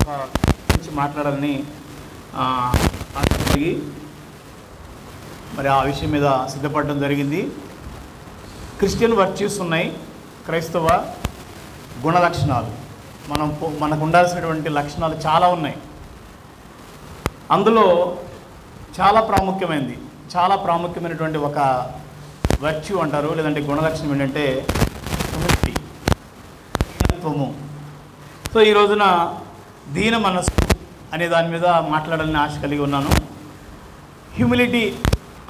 గురించి మాట్లాడాలని ఆసక్తి మరి ఆ విషయం మీద సిద్ధపడడం జరిగింది. క్రిస్టియన్ వర్చ్యూస్ ఉన్నాయి, క్రైస్తవ గుణ లక్షణాలు. మనకు ఉండాల్సినటువంటి లక్షణాలు చాలా ఉన్నాయి. అందులో చాలా ప్రాముఖ్యమైనటువంటి ఒక వర్చ్యూ అంటారు, లేదంటే గుణలక్షణం ఏంటంటే హ్యూమిలిటీ, దీనత్వము. సో ఈ రోజున దీన మనస్సు అనే దాని మీద మాట్లాడాలని ఆశ కలిగి ఉన్నాను. హ్యూమిలిటీ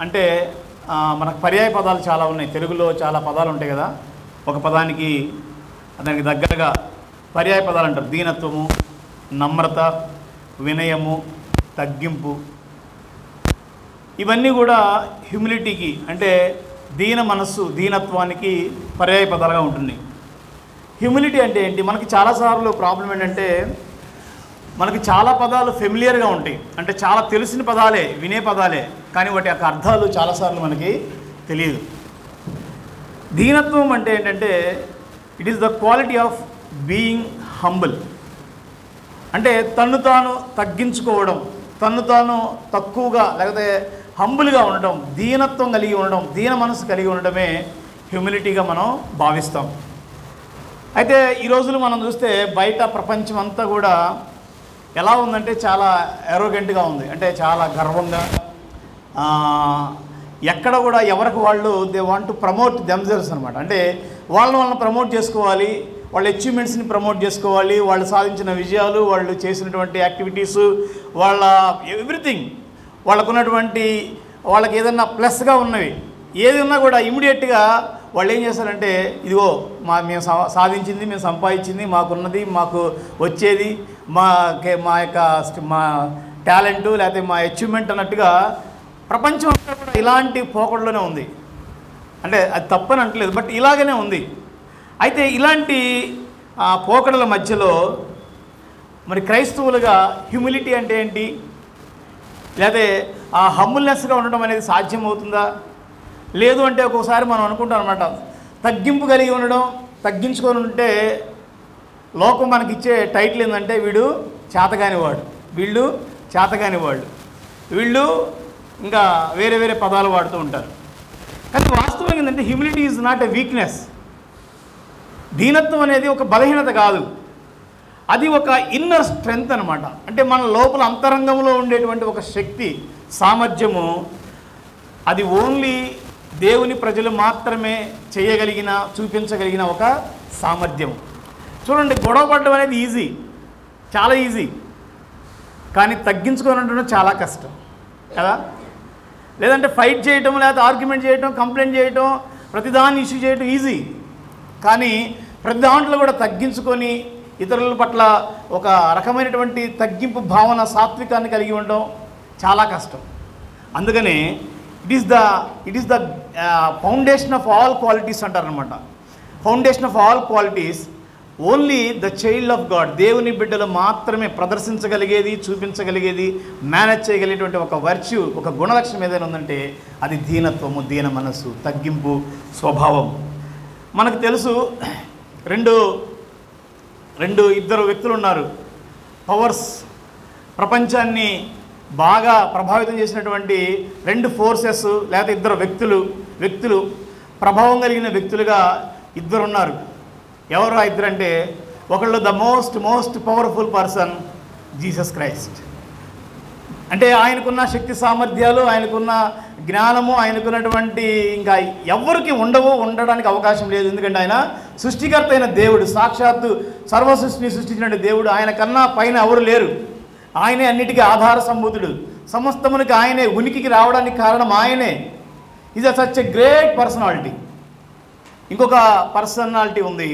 అంటే మనకు పర్యాయ పదాలు చాలా ఉన్నాయి. తెలుగులో చాలా పదాలు ఉంటాయి కదా, ఒక పదానికి దానికి దగ్గరగా పర్యాయ పదాలు అంటారు. దీనత్వము, నమ్రత, వినయము, తగ్గింపు, ఇవన్నీ కూడా హ్యూమిలిటీకి అంటే దీన మనస్సు, దీనత్వానికి పర్యాయ పదాలుగా ఉంటుంది. హ్యూమిలిటీ అంటే ఏంటి? మనకి చాలాసార్లు ప్రాబ్లం ఏంటంటే మనకి చాలా పదాలు ఫెమిలియర్గా ఉంటాయి, అంటే చాలా తెలిసిన పదాలే, వినే పదాలే, కానీ వాటి యొక్క అర్థాలు చాలాసార్లు మనకి తెలియదు. దీనత్వం అంటే ఏంటంటే it is the quality of being humble, అంటే తన్ను తాను తగ్గించుకోవడం, తన్ను తాను తక్కువగా లేకపోతే హంబుల్గా ఉండడం, దీనత్వం కలిగి ఉండడం, దీన మనసు కలిగి ఉండడమే హ్యూమిలిటీగా మనం భావిస్తాం. అయితే ఈ రోజులు మనం చూస్తే బయట ప్రపంచం అంతా కూడా ఎలా ఉందంటే చాలా ఎరోగెంట్గా ఉంది, అంటే చాలా గర్వంగా, ఎక్కడ కూడా ఎవరికి వాళ్ళు they want to promote themselves అనమాట. అంటే వాళ్ళని ప్రమోట్ చేసుకోవాలి, వాళ్ళ అచీవ్మెంట్స్ని ప్రమోట్ చేసుకోవాలి, వాళ్ళు సాధించిన విజయాలు, వాళ్ళు చేసినటువంటి యాక్టివిటీసు, వాళ్ళ ఎవ్రీథింగ్, వాళ్ళకున్నటువంటి వాళ్ళకి ఏదన్నా ప్లస్గా ఉన్నవి ఏది ఉన్నా కూడా ఇమీడియట్గా వాళ్ళు ఏం చేస్తారంటే ఇదిగో మేము సాధించింది, మేము సంపాదించింది, మాకున్నది, మాకు వచ్చేది, మా టాలెంటు లేకపోతే మా అచీవ్మెంట్ అన్నట్టుగా ప్రపంచం అంతా కూడా ఇలాంటి పోకడలోనే ఉంది. అంటే అది తప్పని అంటలేదు, బట్ ఇలాగనే ఉంది. అయితే ఇలాంటి పోకడల మధ్యలో మరి క్రైస్తవులుగా హ్యూమిలిటీ అంటే ఏంటి, లేకపోతే ఆ హంబుల్నెస్గా ఉండడం అనేది సాధ్యమవుతుందా? లేదు అంటే ఒక్కోసారి మనం అనుకుంటాం అనమాట, తగ్గింపు కలిగి ఉండడం, తగ్గించుకొని ఉంటే లోకం మనకిచ్చే టైటిల్ ఏంటంటే వీడు చేతగానివాడు, వీళ్ళు చేతగానివాళ్ళు, వీళ్ళు ఇంకా వేరే వేరే పదాలు వాడుతూ ఉంటారు. కానీ వాస్తవం ఏంటంటే humility is not a weakness. దీనత్వం అనేది ఒక బలహీనత కాదు, అది ఒక ఇన్నర్ స్ట్రెంగ్త్ అనమాట. అంటే మన లోపల అంతరంగంలో ఉండేటువంటి ఒక శక్తి, సామర్థ్యము, అది ఓన్లీ దేవుని ప్రజలు మాత్రమే చేయగలిగిన, చూపించగలిగిన ఒక సామర్థ్యం. చూడండి, గొడవ పడడం అనేది ఈజీ, చాలా ఈజీ, కానీ తగ్గించుకొని ఉండడం చాలా కష్టం కదా. లేదంటే ఫైట్ చేయటం, లేకపోతే ఆర్గ్యుమెంట్ చేయటం, కంప్లైంట్ చేయటం, ప్రతిదాన్ని ఇష్యూ చేయటం ఈజీ, కానీ ప్రతి దాంట్లో కూడా తగ్గించుకొని ఇతరుల పట్ల ఒక రకమైనటువంటి తగ్గింపు భావన, సాత్వికాన్ని కలిగి ఉండడం చాలా కష్టం. అందుకనే it is the foundation of all qualities అంటారనమాట. Foundation of all qualities only the child of God, దేవుని బిడ్డలు మాత్రమే ప్రదర్శించగలిగేది, చూపించగలిగేది, మేనేజ్ చేయగలిగేటువంటి ఒక వర్చ్యూ, ఒక గుణలక్షణం ఏదైనా ఉందంటే అది దీనత్వము, దీన మనస్సు, తగ్గింపు స్వభావం. మనకు తెలుసు ఇద్దరు వ్యక్తులు ఉన్నారు, పవర్స్, ప్రపంచాన్ని బాగా ప్రభావితం చేసినటువంటి రెండు ఫోర్సెస్, లేకపోతే ఇద్దరు వ్యక్తులు ప్రభావం కలిగిన వ్యక్తులుగా ఇద్దరు ఉన్నారు. ఎవరు ఆ ఇద్దరు అంటే, ఒకళ్ళు the most powerful person Jesus Christ. అంటే ఆయనకున్న శక్తి సామర్థ్యాలు, ఆయనకున్న జ్ఞానము, ఆయనకున్నటువంటి ఇంకా ఎవరికి ఉండడానికి అవకాశం లేదు. ఎందుకంటే ఆయన సృష్టికర్త అయిన దేవుడు, సాక్షాత్తు సర్వసృష్టిని సృష్టించిన దేవుడు, ఆయన కన్నా పైన ఎవరు లేరు. ఆయనే అన్నిటికీ ఆధార సంభూతుడు, సమస్తమునికి ఆయనే ఉనికికి రావడానికి కారణం ఆయనే. Is such a great personality. ఇంకొక పర్సనాలిటీ ఉంది,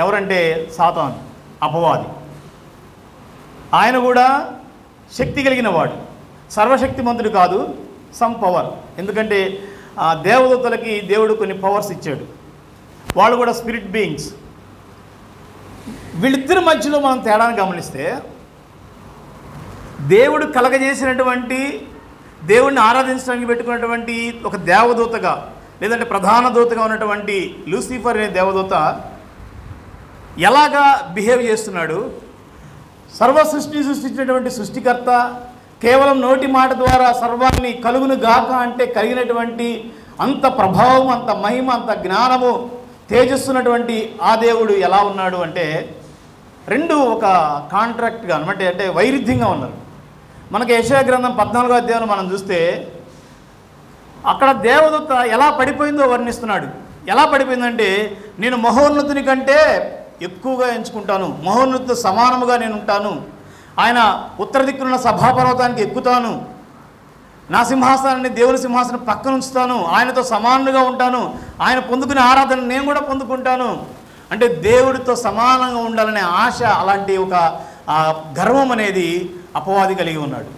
ఎవరంటే సాతాను, అపవాది. ఆయన కూడా శక్తి కలిగిన వాడు, సర్వశక్తిమంతుడు కాదు, సమ్ పవర్. ఎందుకంటే దేవదూతలకి దేవుడు కొన్ని పవర్స్ ఇచ్చాడు, వాళ్ళు కూడా స్పిరిట్ బీయింగ్స్. వీళ్ళిద్దరి మధ్యలో మనం తేడాను గమనిస్తే, దేవుడు కలగజేసినటువంటి, దేవుడిని ఆరాధించడానికి పెట్టుకున్నటువంటి ఒక దేవదూతగా, లేదంటే ప్రధాన దూతగా ఉన్నటువంటి లూసిఫర్ అనే దేవదూత ఎలాగా బిహేవ్ చేస్తున్నాడు, సర్వ సృష్టించినటువంటి సృష్టికర్త, కేవలం నోటి మాట ద్వారా సర్వాన్ని కలుగును గాక అంటే కలిగినటువంటి అంత ప్రభావం, అంత మహిమ, అంత జ్ఞానము, తేజస్సున్నటువంటి ఆ దేవుడు ఎలా ఉన్నాడు అంటే రెండు ఒక కాంట్రాక్ట్గా అంటే వైరుధ్యంగా ఉన్నారు. మనకి యెషయా గ్రంథం 14వ అధ్యాయం మనం చూస్తే అక్కడ దేవదూత ఎలా పడిపోయిందో వర్ణిస్తున్నాడు. ఎలా పడిపోయిందంటే, నేను మహోన్నతుని కంటే ఎక్కువగా ఎంచుకుంటాను, మహోన్నతితో సమానముగా నేను ఉంటాను, ఆయన ఉత్తర దిక్కున్న సభాపర్వతానికి ఎక్కుతాను, నా సింహాసనాన్ని దేవుని సింహాసనం పక్కన ఉంచుతాను, ఆయనతో సమానంగా ఉంటాను, ఆయన పొందుకునే ఆరాధన నేను కూడా పొందుకుంటాను అంటే దేవుడితో సమానంగా ఉండాలనే ఆశ, అలాంటి ఒక గర్వం అనేది అపవాది కలిగి ఉన్నాడు.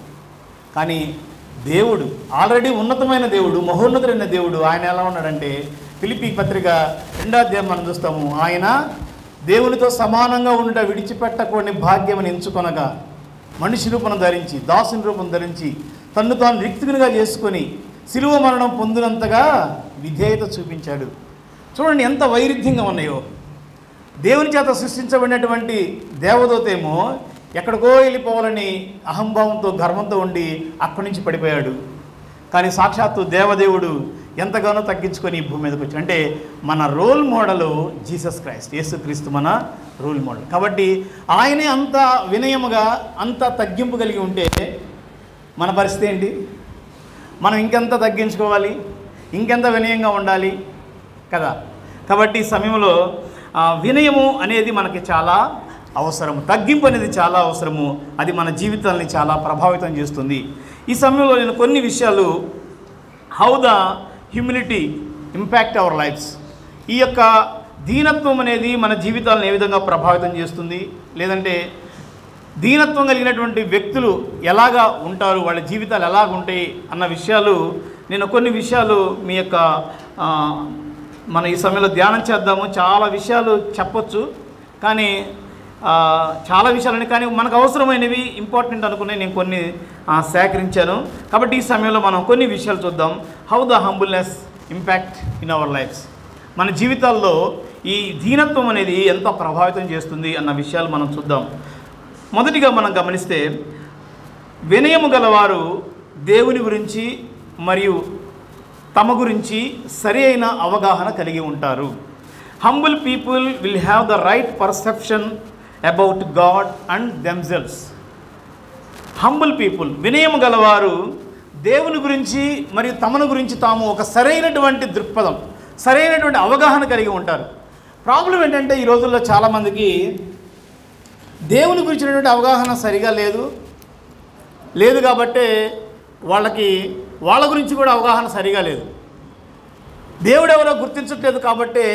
కానీ దేవుడు ఆల్రెడీ ఉన్నతమైన దేవుడు, మహోన్నతుడైన దేవుడు, ఆయన ఎలా ఉన్నాడంటే ఫిలిప్పీ పత్రిక 2వ అధ్యాయం మనం చూస్తాము. ఆయన దేవునితో సమానంగా ఉండ విడిచిపెట్టకూడని భాగ్యమని ఎంచుకొనగా మనిషి రూపం ధరించి, దాసుని రూపం ధరించి, తన్ను తాను రిక్తునిగా చేసుకొని శిలువ మరణం పొందినంతగా విధేయత చూపించాడు. చూడండి ఎంత వైరుధ్యంగా ఉన్నాయో. దేవుని చేత సృష్టించబడినటువంటి దేవదూతేమో ఎక్కడికో వెళ్ళిపోవాలని అహంభావంతో, గర్వంతో ఉండి అక్కడి నుంచి పడిపోయాడు. కానీ సాక్షాత్తు దేవదేవుడు ఎంతగానో తగ్గించుకొని ఈ భూమి మీదకి వచ్చాడు. అంటే మన రోల్ మోడలు జీసస్ క్రైస్ట్, యేసుక్రీస్తు మన రోల్ మోడల్. కాబట్టి ఆయనే అంత వినయముగా, అంత తగ్గింపు కలిగి ఉంటే మన పరిస్థితి ఏంటి? మనం ఇంకెంత తగ్గించుకోవాలి, ఇంకెంత వినయంగా ఉండాలి కదా. కాబట్టి ఈ సమయంలో వినయము అనేది మనకి చాలా అవసరము, తగ్గింపు అనేది చాలా అవసరము. అది మన జీవితాన్ని చాలా ప్రభావితం చేస్తుంది. ఈ సమయంలో నేను కొన్ని విషయాలు, how the humility impact our lives, ఈ యొక్క దీనత్వం అనేది మన జీవితాలను ఏ విధంగా ప్రభావితం చేస్తుంది, లేదంటే దీనత్వం కలిగినటువంటి వ్యక్తులు ఎలాగా ఉంటారు, వాళ్ళ జీవితాలు ఎలాగ ఉంటాయి అన్న విషయాలు, నేను కొన్ని విషయాలు మీ యొక్క మన ఈ సమయంలో ధ్యానం చేద్దాము. చాలా విషయాలు చెప్పొచ్చు, కానీ చాలా విషయాలని, కానీ మనకు అవసరమైనవి, ఇంపార్టెంట్ అనుకునే నేను కొన్ని సేకరించాను. కాబట్టి ఈ సమయంలో మనం కొన్ని విషయాలు చూద్దాం. How the humbleness impact in our lives, మన జీవితాల్లో ఈ దీనత్వం అనేది ఎంత ప్రభావితం చేస్తుంది అన్న విషయాలు మనం చూద్దాం. మొదటిగా మనం గమనిస్తే, వినయము గలవారు దేవుని గురించి మరియు తమ గురించి సరి అయిన అవగాహన కలిగి ఉంటారు. Humble people will have the right perception about God and themselves. Humble people, వినయము గలవారు దేవుని గురించి మరియు తమను గురించి తాము ఒక సరైనటువంటి దృక్పథం, సరైనటువంటి అవగాహన కలిగి ఉంటారు. ప్రాబ్లం ఏంటంటే ఈ రోజుల్లో చాలామందికి దేవుని గురించినటువంటి అవగాహన సరిగా లేదు కాబట్టి వాళ్ళ గురించి కూడా అవగాహన సరిగా లేదు. దేవుడెవరో గుర్తించట్లేదు కాబట్టి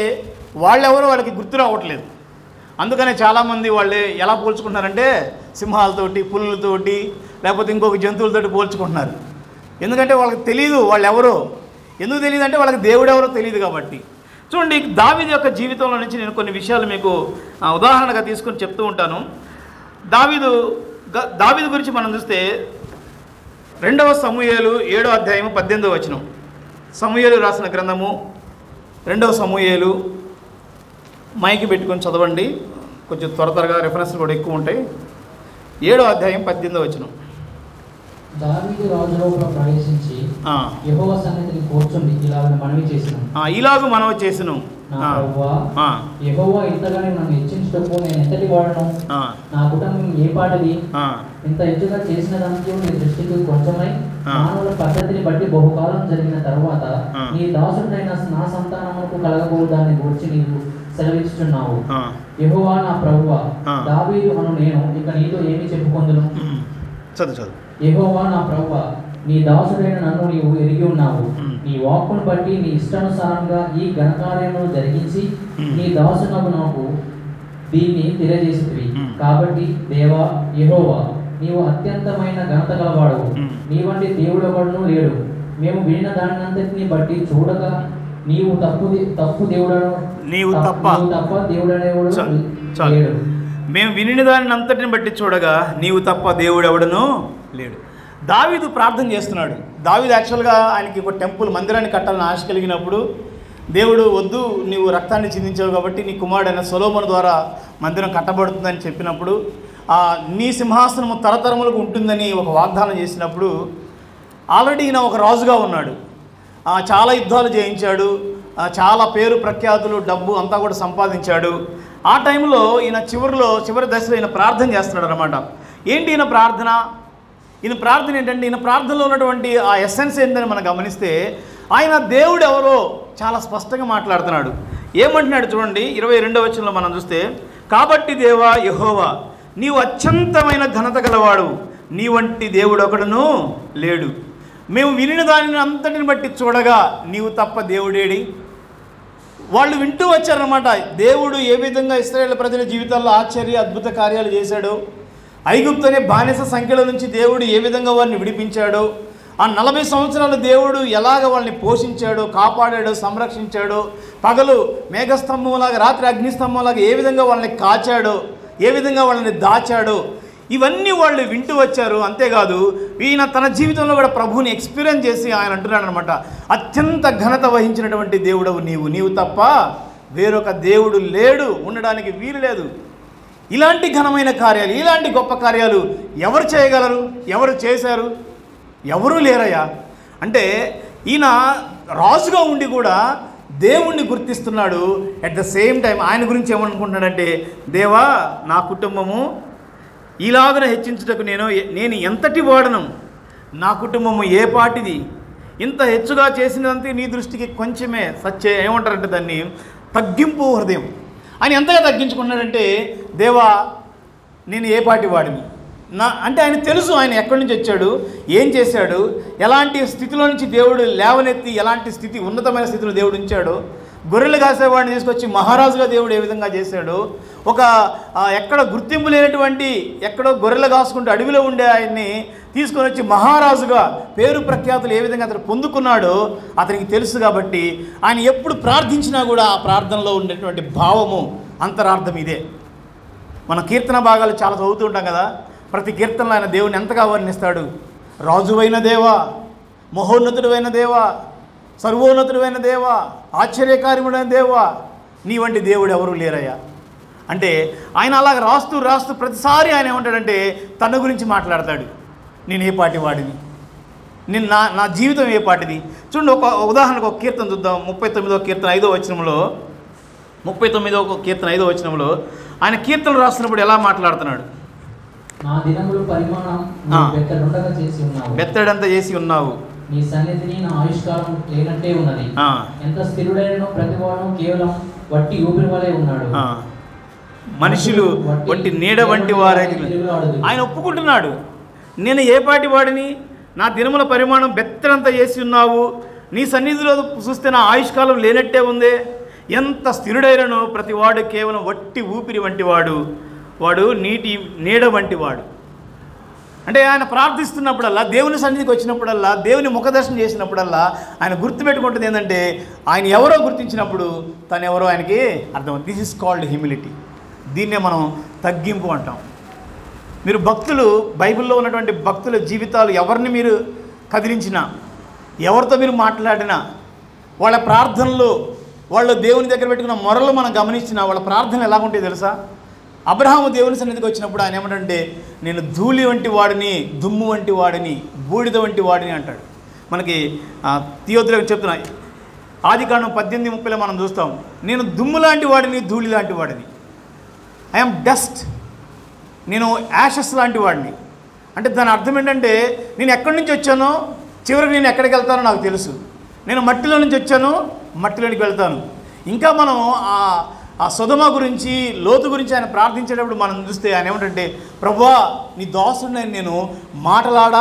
వాళ్ళెవరో వాళ్ళకి గుర్తు రావట్లేదు. అందుకనే చాలామంది వాళ్ళే ఎలా పోల్చుకుంటున్నారంటే సింహాలతోటి, పులులతోటి, లేకపోతే ఇంకొక జంతువులతోటి పోల్చుకుంటున్నారు. ఎందుకంటే వాళ్ళకి తెలియదు వాళ్ళు ఎవరో. ఎందుకు తెలియదు అంటే వాళ్ళకి దేవుడు ఎవరో తెలియదు కాబట్టి. చూడండి, దావీదు యొక్క జీవితంలో నుంచి నేను కొన్ని విషయాలు మీకు ఉదాహరణగా తీసుకొని చెప్తూ ఉంటాను. దావీదు గురించి మనం చూస్తే 2వ సమూయేలు 7వ అధ్యాయము 18వ వచనం. సమూయేలు రాసిన గ్రంథము 2వ సమూయేలు, మైకి పెట్టుకొని చదవండి, కొంచెం త్వరగా రెఫరెన్స్లు కూడా ఎక్కువ ఉంటాయి. 7వ అధ్యాయం 18వ వచనం. దావీదు రాజు లోపల ప్రవేశించి యెహోవా సన్నిధిని కూర్చుండి ఇలాగ మనవి చేసెను, నా ప్రభువా, యెహోవా ఇంతగానే నన్ను హెచ్చించుటకు నేను ఎంతటి వాడను, నా కుటుంబం ఏ పాటది, ఇంత ఎత్తుగా చేసినదంతా నీ దృష్టికి కొంచెమై మానవుల పద్ధతిని బట్టి బహుకాలం జరిగిన తరువాత నీ దాసుడైన నా సంతానమునకు కలగబోవు దాన్ని గూర్చి నీవు సెలవిస్తున్నావు. యెహోవా నా ప్రభువా, దావీదు అను నేను ఇక నీతో ఏమి చెప్పుకొందును? యెహోవా నా ప్రభువా, నీ దాసుడైన నన్ను నీవు ఎరిగి ఉన్నావు. నీ వాక్కును బట్టి నీ ఇష్టానుసారంగా ఈ ఘనకార్యమును జరిగించి నీ దాసునకు నాకు దీన్ని తెలియజేసితివి. కాబట్టి దేవా యెహోవా, నీవు అత్యంతమైన ఘనత గలవాడు, నీ వంటి దేవుడెవడునూ లేడు. మేము వినిన దానినంతటిని బట్టి చూడగా నీవు తప్పు దేవుడను, నీవు తప్ప దేవుడనేవాడు లేడు. మేము వినిన దానిని అంతటిని బట్టి చూడగా నీవు తప్ప దేవుడెవడనూ లేడు. దావీదు ప్రార్థన చేస్తున్నాడు. దావీదు యాక్చువల్గా ఆయనకి ఒక టెంపుల్, మందిరాన్ని కట్టాలని ఆశ కలిగినప్పుడు దేవుడు వద్దు, నీవు రక్తాన్ని చిందించావు కాబట్టి నీ కుమారుడైన సొలొమోను ద్వారా మందిరం కట్టబడుతుందని చెప్పినప్పుడు నీ సింహాసనము తరతరములకు ఉంటుందని ఒక వాగ్దానం చేసినప్పుడు ఆల్రెడీ ఈయన ఒక రాజుగా ఉన్నాడు, చాలా యుద్ధాలు జయించాడు, చాలా పేరు ప్రఖ్యాతులు డబ్బు అంతా కూడా సంపాదించాడు. ఆ టైంలో ఈయన చివరి దశలో ఈయన ప్రార్థన చేస్తున్నాడు అనమాట. ఏంటి ఈయన ప్రార్థన ఏంటంటే ఈయన ప్రార్థనలో ఉన్నటువంటి ఆ ఎసెన్స్ ఏంటని మనం గమనిస్తే ఆయన దేవుడు ఎవరో చాలా స్పష్టంగా మాట్లాడుతున్నాడు. ఏమంటున్నాడు చూడండి, 22వ వచనంలో మనం చూస్తే, కాబట్టి దేవా యెహోవా నీవు అత్యంతమైన ఘనత గలవాడు, నీ వంటి దేవుడు ఒకడును లేడు. మేము వినిన దానిని అంతటిని బట్టి చూడగా నీవు తప్ప దేవుడేడి. వాళ్ళు వింటూ వచ్చారనమాట, దేవుడు ఏ విధంగా ఇశ్రాయేలు ప్రజల జీవితాల్లో ఆశ్చర్య అద్భుత కార్యాలు చేశాడో, ఐగుప్తు అనే బానిస సంఖ్యల నుంచి దేవుడు ఏ విధంగా వారిని విడిపించాడో, ఆ 40 సంవత్సరాలు దేవుడు ఎలాగ వాళ్ళని పోషించాడో, కాపాడాడో, సంరక్షించాడో, పగలు మేఘస్తంభంలాగా రాత్రి అగ్నిస్తంభంలాగా ఏ విధంగా వాళ్ళని కాచాడో, ఏ విధంగా వాళ్ళని దాచాడో, ఇవన్నీ వాళ్ళు వింటూ వచ్చారు. అంతేకాదు ఈయన తన జీవితంలో కూడా ప్రభువుని ఎక్స్పీరియన్స్ చేసి ఆయన అంటున్నాడు అనమాట, అత్యంత ఘనత వహించినటువంటి దేవుడవు నీవు తప్ప వేరొక దేవుడు లేడు, ఉండడానికి వీలు లేదు. ఇలాంటి ఘనమైన కార్యాలు, ఇలాంటి గొప్ప కార్యాలు ఎవరు చేయగలరు? ఎవరు చేశారు? ఎవరూ లేరయ్యా. అంటే ఈయన రాజుగా ఉండి కూడా దేవుణ్ణి గుర్తిస్తున్నాడు. అట్ ద సేమ్ టైం ఆయన గురించి ఏమనుకుంటున్నాడంటే, దేవా నా కుటుంబము ఇలాగన హెచ్చించుటకు నేను ఎంతటి వాడను, నా కుటుంబము ఏ పాటిది, ఇంత హెచ్చుగా చేసినంతే నీ దృష్టికి కొంచెమే ఏమంటారంటే దాన్ని తగ్గింపు హృదయం. ఆయన ఎంతగా తగ్గించుకున్నాడంటే, దేవా నేను ఏ పాటి వాడిని అంటే ఆయన తెలుసు ఆయన ఎక్కడి నుంచి వచ్చాడు, ఏం చేశాడు, ఎలాంటి స్థితిలో నుంచి దేవుడు లేవనెత్తి ఎలాంటి స్థితి ఉన్నతమైన స్థితిలో దేవుడు ఉంచాడు. గొర్రెలు కాసేవాడిని తీసుకొచ్చి మహారాజుగా దేవుడు ఏ విధంగా చేశాడు. ఒక ఎక్కడ గుర్తింపు లేనటువంటి ఎక్కడో గొర్రెలు కాసుకుంటూ అడవిలో ఉండే ఆయన్ని తీసుకొని వచ్చి మహారాజుగా పేరు ప్రఖ్యాతులు ఏ విధంగా అతను పొందుకున్నాడో అతనికి తెలుసు. కాబట్టి ఆయన ఎప్పుడు ప్రార్థించినా కూడా ఆ ప్రార్థనలో ఉండేటువంటి భావము అంతరార్థం ఇదే. మన కీర్తన భాగాలు చాలా చదువుతూ ఉంటాం కదా, ప్రతి కీర్తనలో ఆయన దేవుని ఎంతగా వర్ణిస్తాడు. రాజువైన దేవా, మహోన్నతుడైన దేవా, సర్వోన్నతుడైన దేవా, ఆశ్చర్యకార్యముడైన దేవా, నీ వంటి దేవుడు ఎవరు లేరయ్యా. అంటే ఆయన అలాగ రాస్తూ ప్రతిసారి ఆయన ఏమంటాడంటే తన గురించి మాట్లాడతాడు. నేను ఏ పాటి వాడిని, నా జీవితం ఏ పాటిది. చూడండి, ఒక ఉదాహరణకు ఒక కీర్తన చూద్దాం. 39వ కీర్తన 5వ వచనంలో 39వ కీర్తన 5వ వచనంలో ఆయన కీర్తనలు రాస్తున్నప్పుడు ఎలా మాట్లాడుతున్నాడు. నా దినములు పరిమాణం బెత్తడంతా చేసి ఉన్నావు, నీ సన్నిధిని నా ఆయుష్కాలం లేనట్టే ఉన్నది. ఎంత స్థిరుడైనను ప్రతివాడు కేవలం వట్టి ఊపిరి వలె ఉన్నాడు. మనుషులు వట్టి నీడ వంటి వారే. ఆయన ఒప్పుకుంటున్నాడు, నేను ఏ పాటి వాడిని, నా దినముల పరిమాణం బెత్తడంతా చేసి ఉన్నావు, నీ సన్నిధిలో చూస్తే నా ఆయుష్కాలం లేనట్టే ఉందే. ఎంత స్థిరుడైనను ప్రతివాడు కేవలం వట్టి ఊపిరి వంటి వాడు నీటి నీడ వంటి వాడు. అంటే ఆయన ప్రార్థిస్తున్నప్పుడల్లా, దేవుని సన్నిధికి వచ్చినప్పుడల్లా, దేవుని ముఖదర్శనం చేసినప్పుడల్లా ఆయన గుర్తుపెట్టుకుంటుంది ఏంటంటే ఆయన ఎవరో గుర్తించినప్పుడు తను ఎవరో ఆయనకి అర్థం. This is called humility. దీన్నే మనం తగ్గింపు అంటాం. మీరు భక్తులు, బైబిల్లో ఉన్నటువంటి భక్తుల జీవితాలు ఎవరిని మీరు కదిలించినా, ఎవరితో మీరు మాట్లాడినా, వాళ్ళ ప్రార్థనలు, వాళ్ళు దేవుని దగ్గర పెట్టుకున్న మొరలు మనం గమనించినా వాళ్ళ ప్రార్థనలు ఎలాగుంటాయి తెలుసా? అబ్రహాము దేవుని సన్నిధికి వచ్చినప్పుడు ఆయన ఏమంటే నేను ధూళి వంటి వాడిని, దుమ్ము వంటి వాడిని, బూడిద వంటి వాడిని అంటాడు. మనకి తియోతులకు చెప్తున్నా, ఆదికాండం 18:30 మనం చూస్తాం, నేను దుమ్ము లాంటి వాడిని, ధూళి లాంటి వాడిని, ఐఎమ్ డస్ట్, నేను యాషెస్ లాంటి వాడిని. అంటే దాని అర్థం ఏంటంటే నేను ఎక్కడి నుంచి వచ్చానో చివరికి నేను ఎక్కడికి వెళ్తానో నాకు తెలుసు. నేను మట్టిలో నుంచి వచ్చాను, మట్టిలోనికి వెళ్తాను. ఇంకా మనం ఆ సొదొమ గురించి, లోతు గురించి ఆయన ప్రార్థించేటప్పుడు మనం చూస్తే ఆయన ఏమంటే, ప్రభువా నీ దాసుడిని నేను మాటలాడ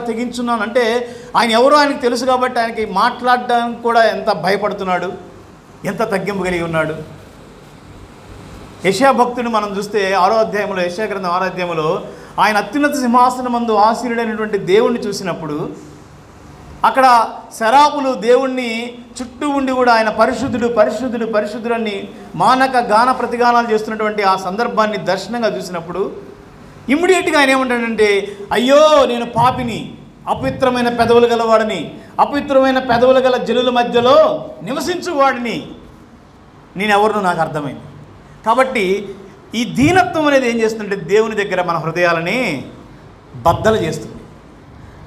తెగించున్నాను అంటే ఆయన ఎవరో ఆయనకు తెలుసు కాబట్టి ఆయనకి మాట్లాడడానికి కూడా ఎంత భయపడుతున్నాడు, ఎంత తగ్గింపు కలిగి ఉన్నాడు. యెషయా భక్తుని మనం చూస్తే 6వ అధ్యాయంలో, యెషయా గ్రంథం 6వ అధ్యాయంలో ఆయన అత్యున్నత సింహాసనమందు ఆసీనుడైనటువంటి దేవుణ్ణి చూసినప్పుడు అక్కడ శరాపులు దేవుణ్ణి చుట్టూ ఉండి కూడా ఆయన పరిశుద్ధుడు పరిశుద్ధుడు పరిశుద్ధుడని మానక గాన ప్రతిగానాలు చేస్తున్నటువంటి ఆ సందర్భాన్ని దర్శనంగా చూసినప్పుడు ఇమ్మీడియట్గా ఆయన ఏమంటాడంటే, అయ్యో నేను పాపిని, అపవిత్రమైన పెదవులు గలవాడిని, అపవిత్రమైన పెదవులు గల జనుల మధ్యలో నివసించువాడిని, నేనెవరినో నాకు అర్థమైంది. కాబట్టి ఈ దీనత్వం అనేది ఏం చేస్తుందంటే దేవుని దగ్గర మన హృదయాలని బద్దలు చేస్తుంది.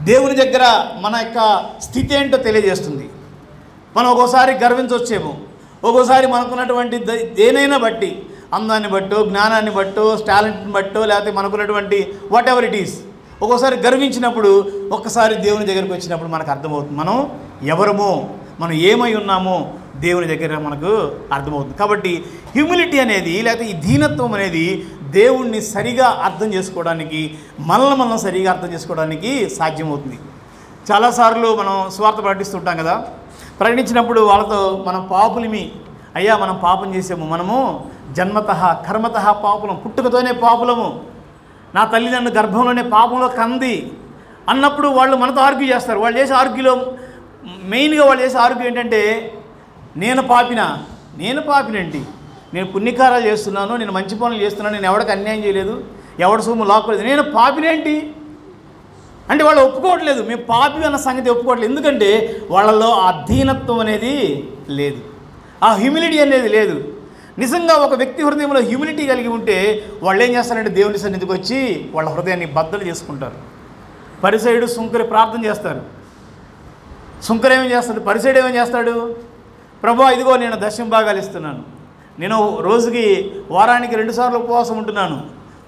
దేవుని దగ్గర మన యొక్క స్థితి ఏంటో తెలియజేస్తుంది. మనం ఒక్కోసారి గర్వించవచ్చేమో, ఒక్కోసారి మనకున్నటువంటి దేనైనా బట్టి, అందాన్ని బట్టో, జ్ఞానాన్ని బట్టో, టాలెంట్ని బట్టో, లేకపోతే మనకున్నటువంటి వాట్ ఎవర్ ఇట్ ఈస్, ఒక్కోసారి గర్వించినప్పుడు ఒక్కసారి దేవుని దగ్గరికి వచ్చినప్పుడు మనకు అర్థమవుతుంది మనం ఎవరమో, మనం ఏమై ఉన్నామో దేవుని దగ్గర మనకు అర్థమవుతుంది. కాబట్టి హ్యూమిలిటీ అనేది, లేకపోతే ఈ దీనత్వం అనేది దేవుణ్ణి సరిగా అర్థం చేసుకోవడానికి, మనం సరిగా అర్థం చేసుకోవడానికి సాధ్యమవుతుంది. చాలాసార్లు మనం స్వార్థ ప్రకటిస్తుంటాం కదా, ప్రకటించినప్పుడు వాళ్ళతో మనం పాపులమి, అయ్యా మనం పాపం చేసాము, మనము జన్మతః కర్మతః పాపులం, పుట్టుకతోనే పాపులము, నా తల్లి నన్ను గర్భంలోనే పాపంలో కంది అన్నప్పుడు వాళ్ళు మనతో ఆర్గ్యూ చేస్తారు. వాళ్ళు చేసే ఆర్గ్యూలో మెయిన్గా వాళ్ళు చేసే ఆర్గ్యూ ఏంటంటే, నేను పాపినండి, నేను పుణ్యకారాలు చేస్తున్నాను, నేను మంచి పనులు చేస్తున్నాను, నేను ఎవరికి అన్యాయం చేయలేదు, ఎవరి సొమ్ము లాక్కోలేదు, నేను పాపినేంటి అంటే వాళ్ళు ఒప్పుకోవట్లేదు. మేము పాపి అన్న సంగతి ఒప్పుకోవట్లేదు. ఎందుకంటే వాళ్ళలో ఆ దీనత్వం అనేది లేదు, ఆ హ్యూమిలిటీ అనేది లేదు. నిజంగా ఒక వ్యక్తి హృదయంలో హ్యూమిలిటీ కలిగి ఉంటే వాళ్ళు ఏం చేస్తారంటే దేవుని సన్నిధికి వచ్చి వాళ్ళ హృదయాన్ని బద్దలు చేసుకుంటారు. పరిసయుడు సుంకరి ప్రార్థన చేస్తారు. సుంకరు ఏమేం చేస్తాడు, పరిసయుడు ఏమేం చేస్తాడు, ప్రభువా ఇదిగో నేను దశమ భాగాలు ఇస్తున్నాను, నేను రోజుకి వారానికి 2 సార్లు ఉపవాసం ఉంటున్నాను,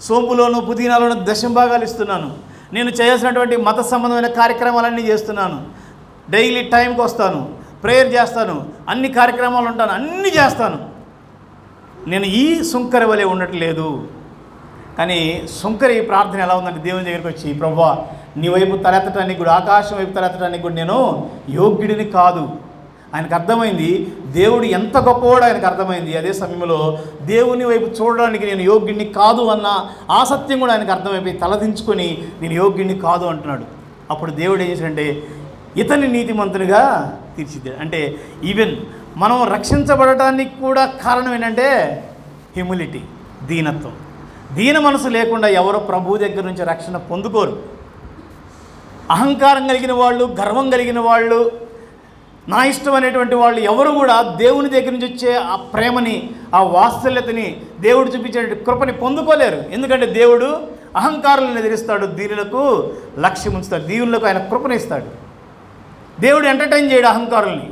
సోంపులోను పుదీనాలోను దశమ భాగాలు ఇస్తున్నాను, నేను చేయాల్సినటువంటి మత సంబంధమైన కార్యక్రమాలన్నీ చేస్తున్నాను, డైలీ టైంకి వస్తాను, ప్రేయర్ చేస్తాను, అన్ని కార్యక్రమాలు ఉంటాను, అన్నీ చేస్తాను, నేను ఈ సుంకరి వలె ఉండట్లేదు. కానీ సుంకరి ప్రార్థన ఎలా ఉందంటే దేవుని దగ్గరికి వచ్చి, ప్రభువా నీ వైపు తలెత్తడానికి కూడా, ఆకాశం వైపు తలెత్తడానికి కూడా నేను యోగ్యుడిని కాదు. ఆయనకు అర్థమైంది దేవుడు ఎంత గొప్పవాడు, ఆయనకు అర్థమైంది. అదే సమయంలో దేవుని వైపు చూడడానికి నేను యోగ్యుడిని కాదు అన్న ఆ సత్యం కూడా ఆయనకు అర్థమైపోయి తలదించుకొని నేను యోగ్యుడిని కాదు అంటున్నాడు. అప్పుడు దేవుడు ఏం చేశాడంటే ఇతన్ని నీతిమంతునిగా తీర్చిదిద్దాడు. అంటే ఈవెన్ మనం రక్షించబడటానికి కూడా కారణం ఏంటంటే హ్యూమిలిటీ, దీనత్వం. దీన మనసు లేకుండా ఎవరో ప్రభువు దగ్గర నుంచి రక్షణ పొందుకోరు. అహంకారం కలిగిన వాళ్ళు, గర్వం కలిగిన వాళ్ళు, నా ఇష్టం అనేటువంటి వాళ్ళు ఎవరు కూడా దేవుని దగ్గర నుంచి వచ్చే ఆ ప్రేమని, ఆ వాత్సల్యతని, దేవుడు చూపించే కృపని పొందుకోలేరు. ఎందుకంటే దేవుడు అహంకారులను ఎదిరిస్తాడు, దీనులకు లక్ష్యం ఉంచుతాడు, దీనులకు ఆయన కృపనిస్తాడు. దేవుడు ఎంటర్టైన్ చేయడు అహంకారుల్ని.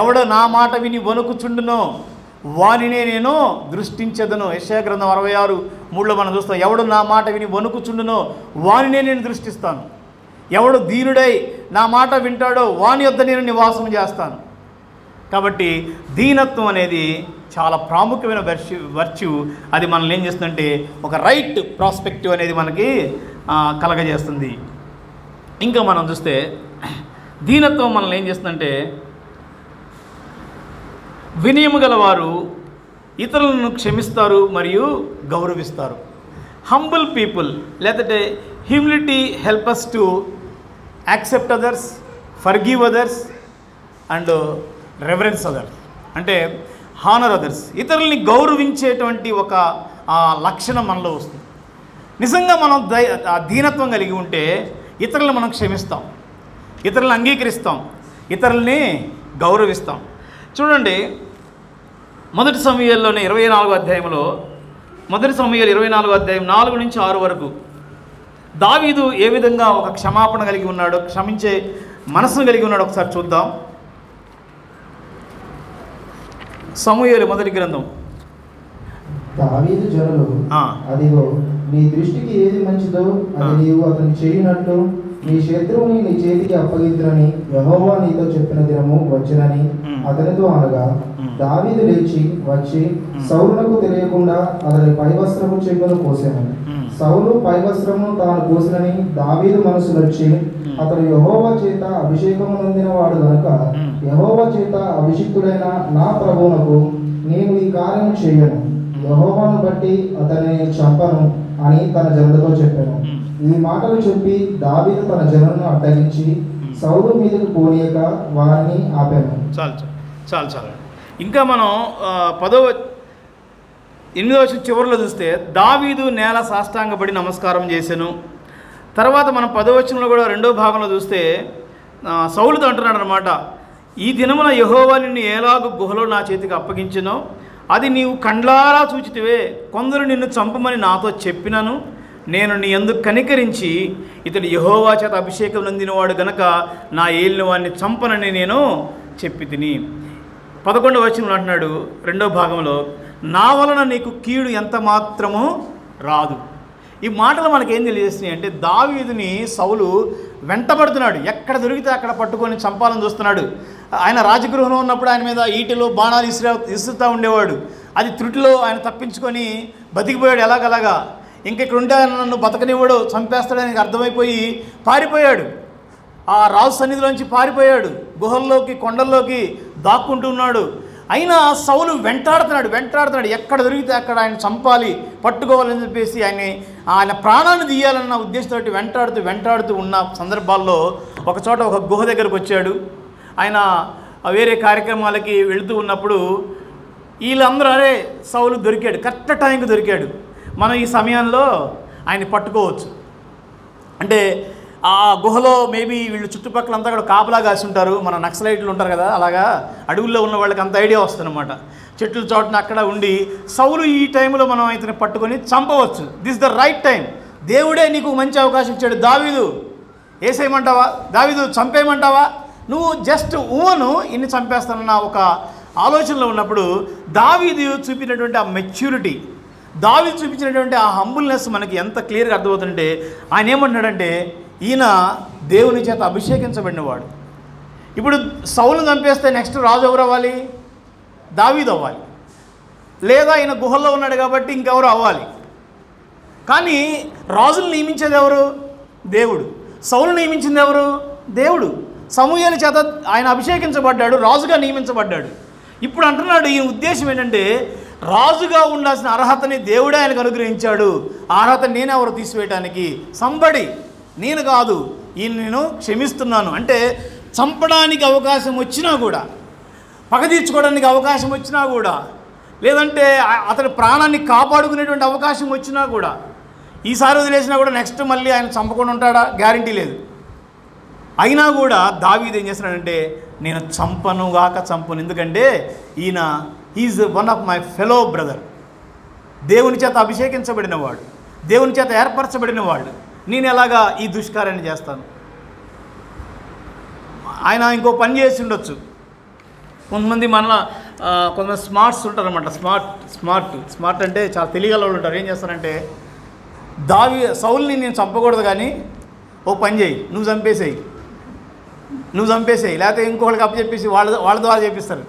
ఎవడు నా మాట విని వణుకుచుండునో వానినే నేను దృష్టించదను. యెషయా గ్రంథం 66:3 మనం చూస్తాం. ఎవడు నా మాట విని వణుకుచుండునో వానినే నేను దృష్టిస్తాను. ఎవడు దీనుడై నా మాట వింటాడో వాని యొద్ద నేను నివాసం చేస్తాను. కాబట్టి దీనత్వం అనేది చాలా ప్రాముఖ్యమైన వర్చ్యూ. అది మనల్ని ఏం చేస్తుందంటే ఒక రైట్ ప్రాస్పెక్టివ్ అనేది మనకి కలగజేస్తుంది. ఇంకా మనం చూస్తే దీనత్వం మనల్ని ఏం చేస్తుందంటే, వినయము గలవారు ఇతరులను క్షమిస్తారు మరియు గౌరవిస్తారు. హంబుల్ పీపుల్, లేకపోతే humility help us to accept others, forgive others and reverence others. అంటే హానర్ అదర్స్, ఇతరుల్ని గౌరవించేటువంటి ఒక లక్షణం మనలో వస్తుంది. నిజంగా మనం దీనత్వం కలిగి ఉంటే ఇతరులను మనం క్షమిస్తాం, ఇతరులను అంగీకరిస్తాం, ఇతరుల్ని గౌరవిస్తాం. చూడండి, మొదటి సమూయేలులోని 24వ అధ్యాయంలో, మొదటి సమూయేలు 24వ అధ్యాయం 4 నుంచి 6 వరకు దావీదు ఏ విధంగా ఒక క్షమాపణ కలిగి ఉన్నాడో, క్షమించే మనసును కలిగి ఉన్నాడో ఒకసారి చూద్దాం. సమూయేలు మొదటి గ్రంథం. దావీదు జనులు, అదిగో నీ దృష్టికి ఏది మంచిదో అది నీవు అతను చేయునట్లు నీ శత్రువుని నీ చేతికి అప్పగించునని యెహోవా నీతో చెప్పిన దినము వచ్చినని అతనితో అనగా, దావీదు లేచి వచ్చి సౌలునకు తెలియకుండా అతని పైవస్త్రము చెంగును కోసెను. సౌలు పైవస్త్రము తాను కోసినని దావీదు మనసు నొచ్చి, అతడు యెహోవా చేత అభిషేకము నొందిన వాడు గనుక యెహోవా చేత అభిషిక్తుడైన నా ప్రభువునకు నేను ఈ కార్యము చేయను, యెహోవాను బట్టి అతన్ని చంపను అని తన జనులతో చెప్పాను. ఈ మాటలు చెప్పి దావీదు తన జనులను అడ్డగించి సౌలు మీదకు పోనీయక వారిని ఆపాను. చాలు. ఇంకా మనం 8వ చివరిలో చూస్తే దావీదు నేల సాష్టాంగపడి నమస్కారం చేశాను. తర్వాత మనం 10వ వచనంలో కూడా 2వ భాగంలో చూస్తే సౌలుతో అంటున్నాడు అనమాట, ఈ దినమున యెహోవా నిన్ను ఎలాగూ గుహలో నా చేతికి అప్పగించెనో అది నీవు కండ్లారా చూచితివే. కొందరు నిన్ను చంపమని నాతో చెప్పినాను. నేను నీ యందు కనికరించి ఇతడు యెహోవా చేత అభిషేకం నొందినవాడు గనక నా ఏలిన వాడిని చంపనని నేను చెప్పి తిని. 11వ వచనంలో అంటున్నాడు, 2వ భాగంలో, నా వలన నీకు కీడు ఎంత మాత్రము రాదు. ఈ మాటలు మనకేం తెలియజేస్తున్నాయి అంటే, దావీదుని సౌలు వెంటబడుతున్నాడు, ఎక్కడ దొరికితే అక్కడ పట్టుకొని చంపాలని చూస్తున్నాడు. ఆయన రాజగృహంలో ఉన్నప్పుడు ఆయన మీద ఈటెలో బాణాలు ఇసురుతూ ఉండేవాడు. అది త్రుటిలో ఆయన తప్పించుకొని బతికిపోయాడు ఎలాగలాగా. ఇక్కడ ఉంటే ఆయన నన్ను బతకనివ్వడు, చంపేస్తాడని అర్థమైపోయి పారిపోయాడు. ఆ రాజు సన్నిధిలోంచి పారిపోయాడు, గుహల్లోకి కొండల్లోకి దాక్కుంటున్నాడు. అయినా సౌలు వెంటాడుతున్నాడు, ఎక్కడ దొరికితే అక్కడ ఆయన చంపాలి, పట్టుకోవాలని చెప్పేసి ఆయన ప్రాణాన్ని తీయాలన్న ఉద్దేశంతో వెంటాడుతూ ఉన్న సందర్భాల్లో ఒక చోట ఒక గుహ దగ్గరకు వచ్చాడు. ఆయన వేరే కార్యక్రమాలకి వెళుతూ ఉన్నప్పుడు వీళ్ళందరూ, అరే సౌలు దొరికాడు, కరెక్ట్ టైంకి దొరికాడు, మనం ఈ సమయంలో ఆయన్ని పట్టుకోవచ్చు. అంటే ఆ గుహలో మేబీ వీళ్ళు చుట్టుపక్కలంతా కూడా కాపలా కాసి ఉంటారు, మన నక్సలైట్లు ఉంటారు కదా, అలాగా అడవుల్లో ఉన్న వాళ్ళకి అంత ఐడియా వస్తుందన్నమాట. చెట్ల చోటన అక్కడ ఉండి సౌలు ఈ టైంలో మనం ఇతన్ని పట్టుకొని చంపవచ్చు. This the right time. దేవుడే నీకు మంచి అవకాశం ఇచ్చాడు. దావీదు వేసేయమంటావా, దావీదు చంపేయమంటావా, నువ్వు జస్ట్ ఊను ఇన్ని చంపేస్తానన్న ఒక ఆలోచనలో ఉన్నప్పుడు దావీదు చూపినటువంటి ఆ మెచ్యూరిటీ, దావీదు చూపించినటువంటి ఆ హంబుల్నెస్ మనకి ఎంత క్లియర్గా అర్థమవుతుందంటే, ఆయన ఏమంటున్నాడంటే, ఈయన దేవుని చేత అభిషేకించబడినవాడు. ఇప్పుడు సౌలును చంపేస్తే నెక్స్ట్ రాజు ఎవరు అవ్వాలి? దావీదు అవ్వాలి. లేదా ఆయన గుహల్లో ఉన్నాడు కాబట్టి ఇంకెవరు అవ్వాలి. కానీ రాజును నియమించేది ఎవరు? దేవుడు. సౌలు నియమించింది ఎవరు? దేవుడు. సమూయేలు చేత ఆయన అభిషేకించబడ్డాడు, రాజుగా నియమించబడ్డాడు. ఇప్పుడు అంటున్నాడు, ఈ ఉద్దేశం ఏంటంటే, రాజుగా ఉండాల్సిన అర్హతని దేవుడే ఆయనకు అనుగ్రహించాడు. ఆ అర్హత నేనెవరు తీసివేయటానికి? సంబడి, నేను కాదు, ఈయన నేను క్షమిస్తున్నాను. అంటే చంపడానికి అవకాశం వచ్చినా కూడా, పగ తీర్చుకోవడానికి అవకాశం వచ్చినా కూడా, లేదంటే అతడి ప్రాణాన్ని కాపాడుకునేటువంటి అవకాశం వచ్చినా కూడా, ఈసారి వదిలేసినా కూడా నెక్స్ట్ మళ్ళీ ఆయన చంపకుండా ఉంటాడా? గ్యారంటీ లేదు. అయినా కూడా దావీదు ఏం చేస్తున్నాడంటే, నేను చంపను. ఎందుకంటే ఈయన is one of my fellow brother. దేవుని చేత అభిషేకించబడినవాడు, దేవుని చేత ఏర్పరచబడినవాడు. నేను ఎలాగా ఈ దుష్కార్యాన్ని చేస్తాను? ఆయన ఇంకో పని చేసి ఉండొచ్చు. కొంతమంది కొంతమంది స్మార్ట్స్ ఉంటారన్నమాట. స్మార్ట్ అంటే చాలా తెలియగల వాళ్ళు ఉంటారు. ఏం చేస్తారంటే, సౌల్ని నేను చంపకూడదు కానీ ఓ పని చేయి, నువ్వు చంపేసేయి, లేకపోతే ఇంకొకరికి అప్పచెప్పేసి వాళ్ళ ద్వారా చేపిస్తారు.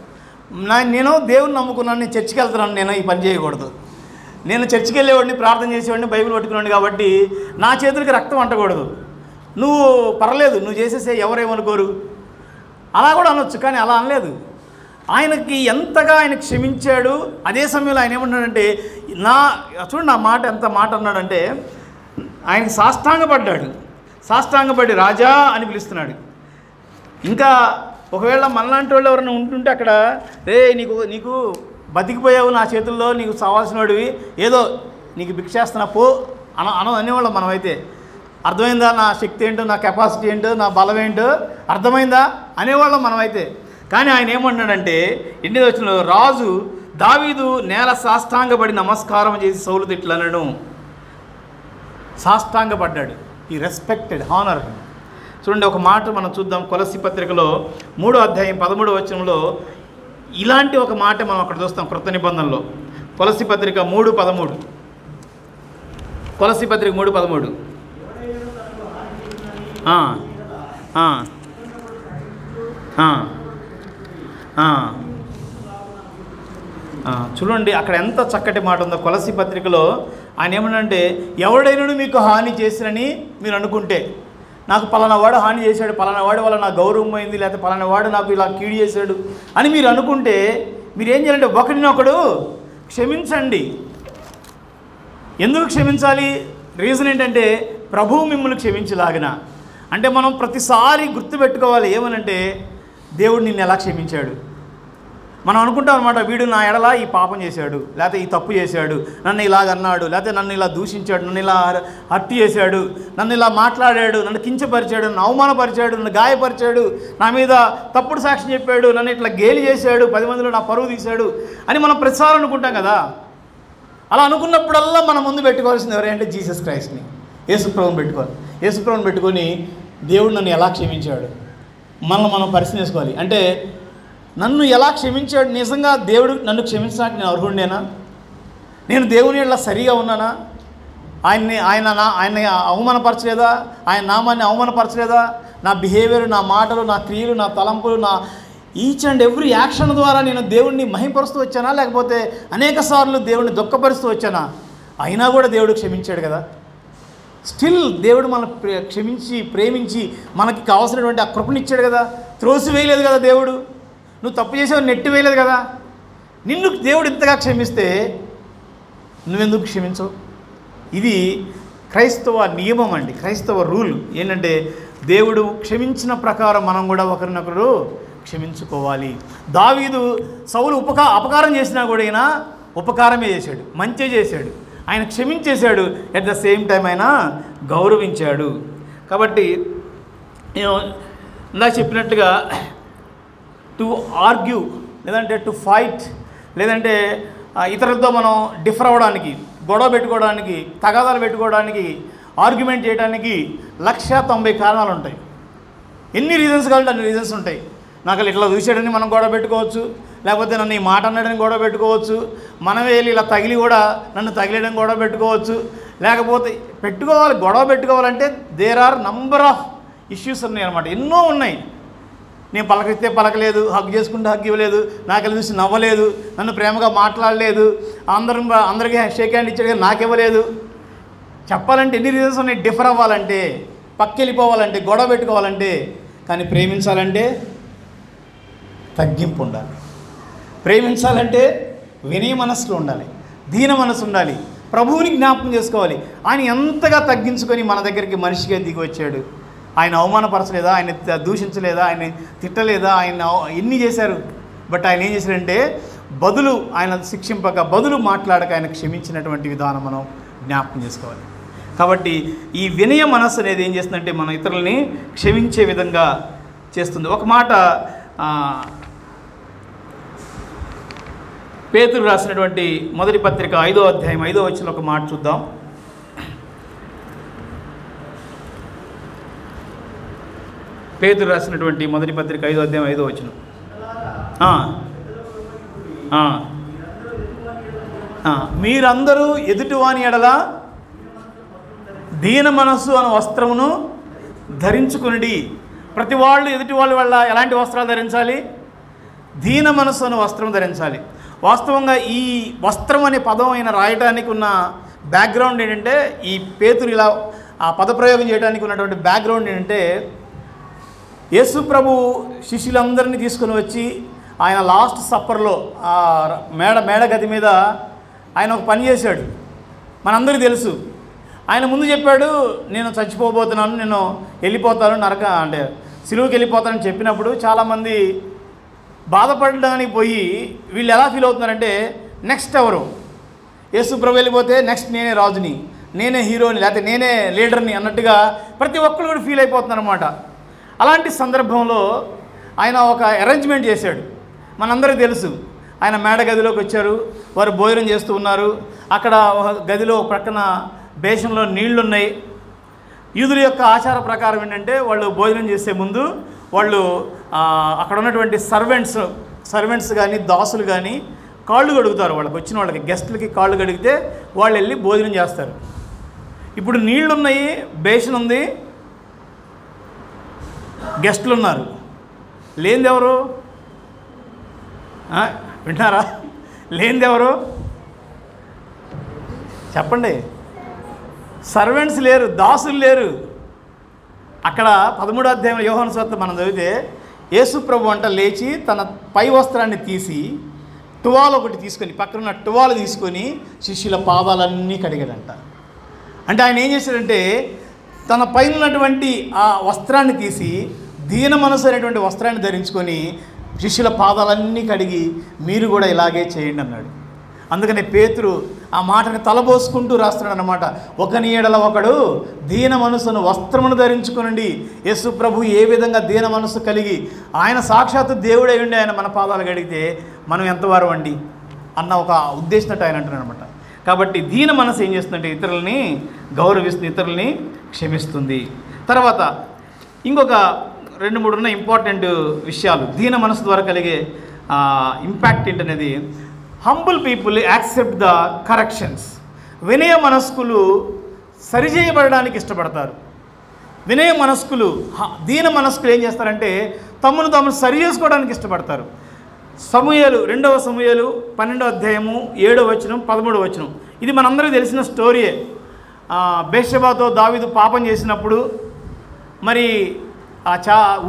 నేను దేవుని నమ్ముకున్నాను, నేను చర్చికి వెళ్తున్నాను, నేను ఈ పని చేయకూడదు. నేను చర్చికి వెళ్ళేవాడిని, ప్రార్థన చేసేవాడిని, బైబిల్ పట్టుకునేవాడిని కాబట్టి నా చేతులకి రక్తం అంటకూడదు. నువ్వు పర్లేదు, నువ్వు చేసేసే, ఎవరేమనుకోరు, అలా కూడా అనొచ్చు. కానీ అలా అనలేదు. ఆయనకి ఎంతగా ఆయన క్షమించాడు. అదే సమయంలో ఆయన ఏమన్నాడంటే, చూడండి నా మాట ఎంత మాట అన్నాడంటే, ఆయనకి సాష్టాంగపడి రాజా అని పిలుస్తున్నాడు. ఇంకా ఒకవేళ మనలాంటి వాళ్ళు ఎవరైనా ఉంటుంటే అక్కడ, రే నీకు బతికిపోయావు నా చేతుల్లో, నీకు చావాల్సిన వాడివి, ఏదో నీకు భిక్షేస్తున్నా పో అనేవాళ్ళం మనమైతే. అర్థమైందా నా శక్తి ఏంటో, నా కెపాసిటీ ఏంటో, నా బలం ఏంటో అర్థమైందా అనేవాళ్ళం మనమైతే. కానీ ఆయన ఏమన్నాడంటే, 8వ వచనంలో, రాజు దావీదు నేల సాష్టాంగపడి నమస్కారం చేసి సౌలు తిట్లనను. సాష్టాంగపడ్డాడు. ఈ రెస్పెక్టెడ్, హానర్. చూడండి ఒక మాట మనం చూద్దాం. కొలస్సీ పత్రికలో 3వ అధ్యాయం 13వ వచనంలో ఇలాంటి ఒక మాట మనం అక్కడ చూస్తాం. క్రొత్త నిబంధనలో కొలస్సీ పత్రిక 3:13. కొలస్సీ పత్రిక 3:13. చూడండి అక్కడ ఎంత చక్కటి మాట ఉందో. కొలస్సీ పత్రికలో ఆయన ఏమన్నంటే, ఎవడైనా మీకు హాని చేసినని మీరు అనుకుంటే, నాకు పలానా వాడు హాని చేశాడు, పలానా వాడి వల్ల నా గౌరవం పోయింది, లేకపోతే పలానా వాడు నాకు ఇలా కీడు చేశాడు అని మీరు అనుకుంటే, మీరు ఏం చేయాలంటే ఒకడినొకడు క్షమించండి. ఎందుకు క్షమించాలి? రీజన్ ఏంటంటే, ప్రభువు మిమ్మల్ని క్షమించలాగిన. అంటే మనం ప్రతిసారి గుర్తుపెట్టుకోవాలి ఏమనంటే, దేవుడు నిన్ను ఎలా క్షమించాడు. మనం అనుకుంటాం అనమాట, వీడు నా ఎడల ఈ పాపం చేశాడు, లేకపోతే ఈ తప్పు చేశాడు, నన్ను ఇలాగ అన్నాడు, లేకపోతే నన్ను ఇలా దూషించాడు, నన్ను ఇలా హత్య చేశాడు, నన్ను ఇలా మాట్లాడాడు, నన్ను కించపరిచాడు, నన్ను అవమానపరిచాడు, నన్ను గాయపరిచాడు, నా మీద తప్పుడు సాక్ష్యం చెప్పాడు, నన్ను ఇట్లా గేలి చేశాడు, 10 మందిలో నా పరువు తీశాడు అని మనం ప్రతిసారి అనుకుంటాం కదా. అలా అనుకున్నప్పుడల్లా మనం ముందు పెట్టుకోవాల్సింది ఎవరంటే జీసస్ క్రైస్ట్ని, యేసుప్రభుని పెట్టుకోవాలి. యేసుప్రభుని పెట్టుకొని దేవుడు నన్ను ఎలా క్షమించాడు మనం పరిశీలించుకోవాలి. అంటే నన్ను ఎలా క్షమించాడు, నిజంగా దేవుడు నన్ను క్షమించడానికి నేను అర్హుడినేనా, నేను దేవుని ఇలా సరిగా ఉన్నానా, ఆయన అవమానపరచలేదా, ఆయన నామాన్ని అవమానపరచలేదా, నా బిహేవియర్, నా మాటలు, నా క్రియలు, నా తలంపులు, నా ఈచ్ అండ్ ఎవ్రీ యాక్షన్ ద్వారా నేను దేవుడిని మహింపరుస్తూ వచ్చానా, లేకపోతే అనేక సార్లు దేవుడిని దుఃఖపరుస్తూ వచ్చానా? అయినా కూడా దేవుడు క్షమించాడు కదా. స్టిల్ దేవుడు మన క్షమించి ప్రేమించి మనకి కావాల్సినటువంటి ఆ కృపనిచ్చాడు కదా. త్రోసివేయలేదు కదా దేవుడు, నువ్వు తప్పు చేసావు నెట్టి వేయలేదు కదా. నిన్ను దేవుడు ఇంతగా క్షమిస్తే నువ్వెందుకు క్షమించవు? ఇది క్రైస్తవ నియమం అండి, క్రైస్తవ రూల్ ఏంటంటే దేవుడు క్షమించిన ప్రకారం మనం కూడా ఒకరినొకరు క్షమించుకోవాలి. దావీదు సౌలు అపకారం చేసినా కూడా ఈయన ఉపకారమే చేశాడు, మంచి చేశాడు, ఆయన క్షమించేశాడు. అట్ ద సేమ్ టైం ఆయన గౌరవించాడు. కాబట్టి నేను ఇందాక చెప్పినట్టుగా టు ఆర్గ్యూ, లేదంటే టు ఫైట్, లేదంటే ఇతరులతో మనం డిఫర్ అవ్వడానికి, గొడవ పెట్టుకోవడానికి, తగాదాలు పెట్టుకోవడానికి, ఆర్గ్యుమెంట్ చేయడానికి 190 కారణాలు ఉంటాయి. ఎన్ని రీజన్స్ కావాలంటే అన్ని రీజన్స్ ఉంటాయి. నాకు ఇట్లా చూసాడని మనం గొడవ పెట్టుకోవచ్చు, లేకపోతే నన్ను ఈ మాట అన్నాడని గొడవ పెట్టుకోవచ్చు, మనమే వెళ్ళి ఇలా తగిలి కూడా నన్ను తగిలేయడం గొడవ పెట్టుకోవచ్చు, లేకపోతే గొడవ పెట్టుకోవాలంటే there are number of issues ఉన్నాయి అన్నమాట, ఎన్నో ఉన్నాయి. నేను పలకరిస్తే పలకలేదు, హగ్ చేసుకుంటే హగ్ ఇవ్వలేదు, నాకు చూసి నవ్వలేదు, నన్ను ప్రేమగా మాట్లాడలేదు, అందరికీ షేక్ హ్యాండ్ ఇచ్చాడు కానీ నాకు ఇవ్వలేదు. చెప్పాలంటే ఎన్ని రీజన్స్ ఉన్నాయి డిఫర్ అవ్వాలంటే, పక్కెళ్ళిపోవాలంటే, గొడవ పెట్టుకోవాలంటే. కానీ ప్రేమించాలంటే తగ్గింపు ఉండాలి, ప్రేమించాలంటే వినయ మనస్సులో ఉండాలి, దీన మనసు ఉండాలి, ప్రభువుని జ్ఞాపకం చేసుకోవాలి. ఆయన ఎంతగా తగ్గించుకొని మన దగ్గరికి మనిషిగా దిగి వచ్చాడు. ఆయన అవమానపరచలేదా, ఆయన దూషించలేదా, ఆయన తిట్టలేదా, ఆయన ఎన్ని చేశారు. బట్ ఆయన ఏం చేశారంటే ఆయన శిక్షింపక, మాట్లాడక ఆయన క్షమించినటువంటి విధానం మనం జ్ఞాపకం చేసుకోవాలి. కాబట్టి ఈ వినయ మనస్సు అనేది ఏం చేస్తుందంటే మన ఇతరులని క్షమించే విధంగా చేస్తుంది. ఒక మాట పేతురు రాసినటువంటి మొదటి పత్రిక 5వ అధ్యాయం 5వ వచనంలో ఒక మాట చూద్దాం. పేతురు రాసినటువంటి మొదటి పత్రిక 5వ అధ్యాయం 5వ వచనం. మీరందరూ ఎదుటివాని ఎడల దీన మనస్సు అనే వస్త్రమును ధరించుకునిడి. ప్రతి వాళ్ళు ఎదుటి వాళ్ళ వల్ల ఎలాంటి వస్త్రాలు ధరించాలి? దీన మనస్సు అనే వస్త్రం ధరించాలి. వాస్తవంగా ఈ వస్త్రం అనే పదం ఆయన రాయడానికి ఉన్న బ్యాక్గ్రౌండ్ ఏంటంటే, ఈ పేతురు ఇలా ఆ పదప్రయోగం చేయడానికి ఉన్నటువంటి బ్యాక్గ్రౌండ్ ఏంటంటే, యేసు ప్రభు శిష్యులందరినీ తీసుకుని వచ్చి ఆయన లాస్ట్ సప్పర్లో ఆ మేడ గది మీద ఆయన ఒక పని చేశాడు. మనందరికీ తెలుసు. ఆయన ముందు చెప్పాడు, నేను చచ్చిపోబోతున్నాను, నేను వెళ్ళిపోతాను, సిలువకి వెళ్ళిపోతానని చెప్పినప్పుడు చాలామంది బాధపడడానికి పోయి వీళ్ళు ఎలా ఫీల్ అవుతున్నారంటే, నెక్స్ట్ ఎవరు? యేసు ప్రభు వెళ్ళిపోతే నెక్స్ట్ నేనే రాజుని, నేనే హీరోని, లేకపోతే నేనే లీడర్ని అన్నట్టుగా ప్రతి ఒక్కరు కూడా ఫీల్ అయిపోతున్నారు అన్నమాట. అలాంటి సందర్భంలో ఆయన ఒక అరేంజ్మెంట్ చేశాడు. మనందరికీ తెలుసు. ఆయన మేడ గదిలోకి వచ్చారు, వారు భోజనం చేస్తూ ఉన్నారు. అక్కడ గదిలో ప్రక్కన బేషన్లో నీళ్లున్నాయి. యూదుల యొక్క ఆచార ప్రకారం ఏంటంటే, వాళ్ళు భోజనం చేసే ముందు వాళ్ళు అక్కడ ఉన్నటువంటి సర్వెంట్స్ కానీ దాసులు కానీ కాళ్ళు కడుగుతారు. వాళ్ళకి వచ్చిన వాళ్ళకి గెస్టులకి కాళ్ళు కడిగితే వాళ్ళు వెళ్ళి భోజనం చేస్తారు. ఇప్పుడు నీళ్లున్నాయి, బేషన్ ఉంది, గెస్టులు ఉన్నారు. లేనిదెవరు? వింటారా? లేనిదెవరు చెప్పండి? సర్వెంట్స్ లేరు, దాసులు లేరు. అక్కడ 13వ అధ్యాయం యోహాను సువార్త మనం చదివితే యేసు ప్రభు అంట లేచి తన పై వస్త్రాన్ని తీసి టువాల్ ఒకటి తీసుకొని, పక్కన టువాలు తీసుకొని శిష్యుల పాదాలన్నీ కడిగాడంట. అంటే ఆయన ఏం చేశాడంటే, తన పైన ఉన్నటువంటి ఆ వస్త్రాన్ని తీసి దీన మనసు అనేటువంటి వస్త్రాన్ని ధరించుకొని శిష్యుల పాదాలన్నీ కడిగి మీరు కూడా ఇలాగే చేయండి అన్నాడు. అందుకని పేతురు ఆ మాటని తలబోసుకుంటూ రాస్తున్నాడు అన్నమాట. ఒకని ఎడల ఒకడు దీన మనసును వస్త్రమును ధరించుకునండి. యేసు ప్రభు ఏ విధంగా దీన మనసు కలిగి ఆయన సాక్షాత్తు దేవుడై ఉండి ఆయన మన పాదాలు కడిగితే మనం ఎంతవారు అండి అన్న ఒక ఉద్దేశంతో ఆయన అంటున్నాడు అనమాట. కాబట్టి దీన మనసు ఏం చేస్తుందంటే ఇతరులని గౌరవిస్తుంది, ఇతరులని క్షమిస్తుంది. తర్వాత ఇంకొక 2-3 ఉన్న ఇంపార్టెంట్ విషయాలు దీన మనసు ద్వారా కలిగే ఇంపాక్ట్ ఏంటనేది, humble people accept the corrections. వినయ మనస్కులు సరిచేయబడడానికి ఇష్టపడతారు. వినయ మనస్కులు, దీన మనస్కులు ఏం చేస్తారంటే తమను తాము సరి చేసుకోవడానికి ఇష్టపడతారు. సమూయేలు 2వ సమూయేలు 12వ అధ్యాయము 7వ వచనం 13వ వచనం ఇది మనందరికీ తెలిసిన స్టోరీయే. బేషబాతో దావీదు పాపం చేసినప్పుడు మరి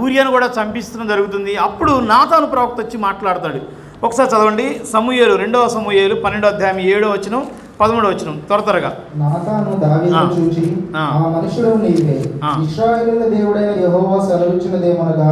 ఊరియాను కూడా చంపిస్తడం జరుగుతుంది. అప్పుడు నాతాను ప్రవక్త వచ్చి మాట్లాడతాడు. ఒకసారి చదవండి. సమూయేలు 2వ సమూయేలు 12వ అధ్యాయం 7వ వచనం 13వ వచనం త్వరగా. నాతాను దావీదును చూచి, ఆ మనుషుడు నీవే, ఇశ్రాయేలుల దేవుడైన యెహోవా సెలవిచ్చినదేమనగా,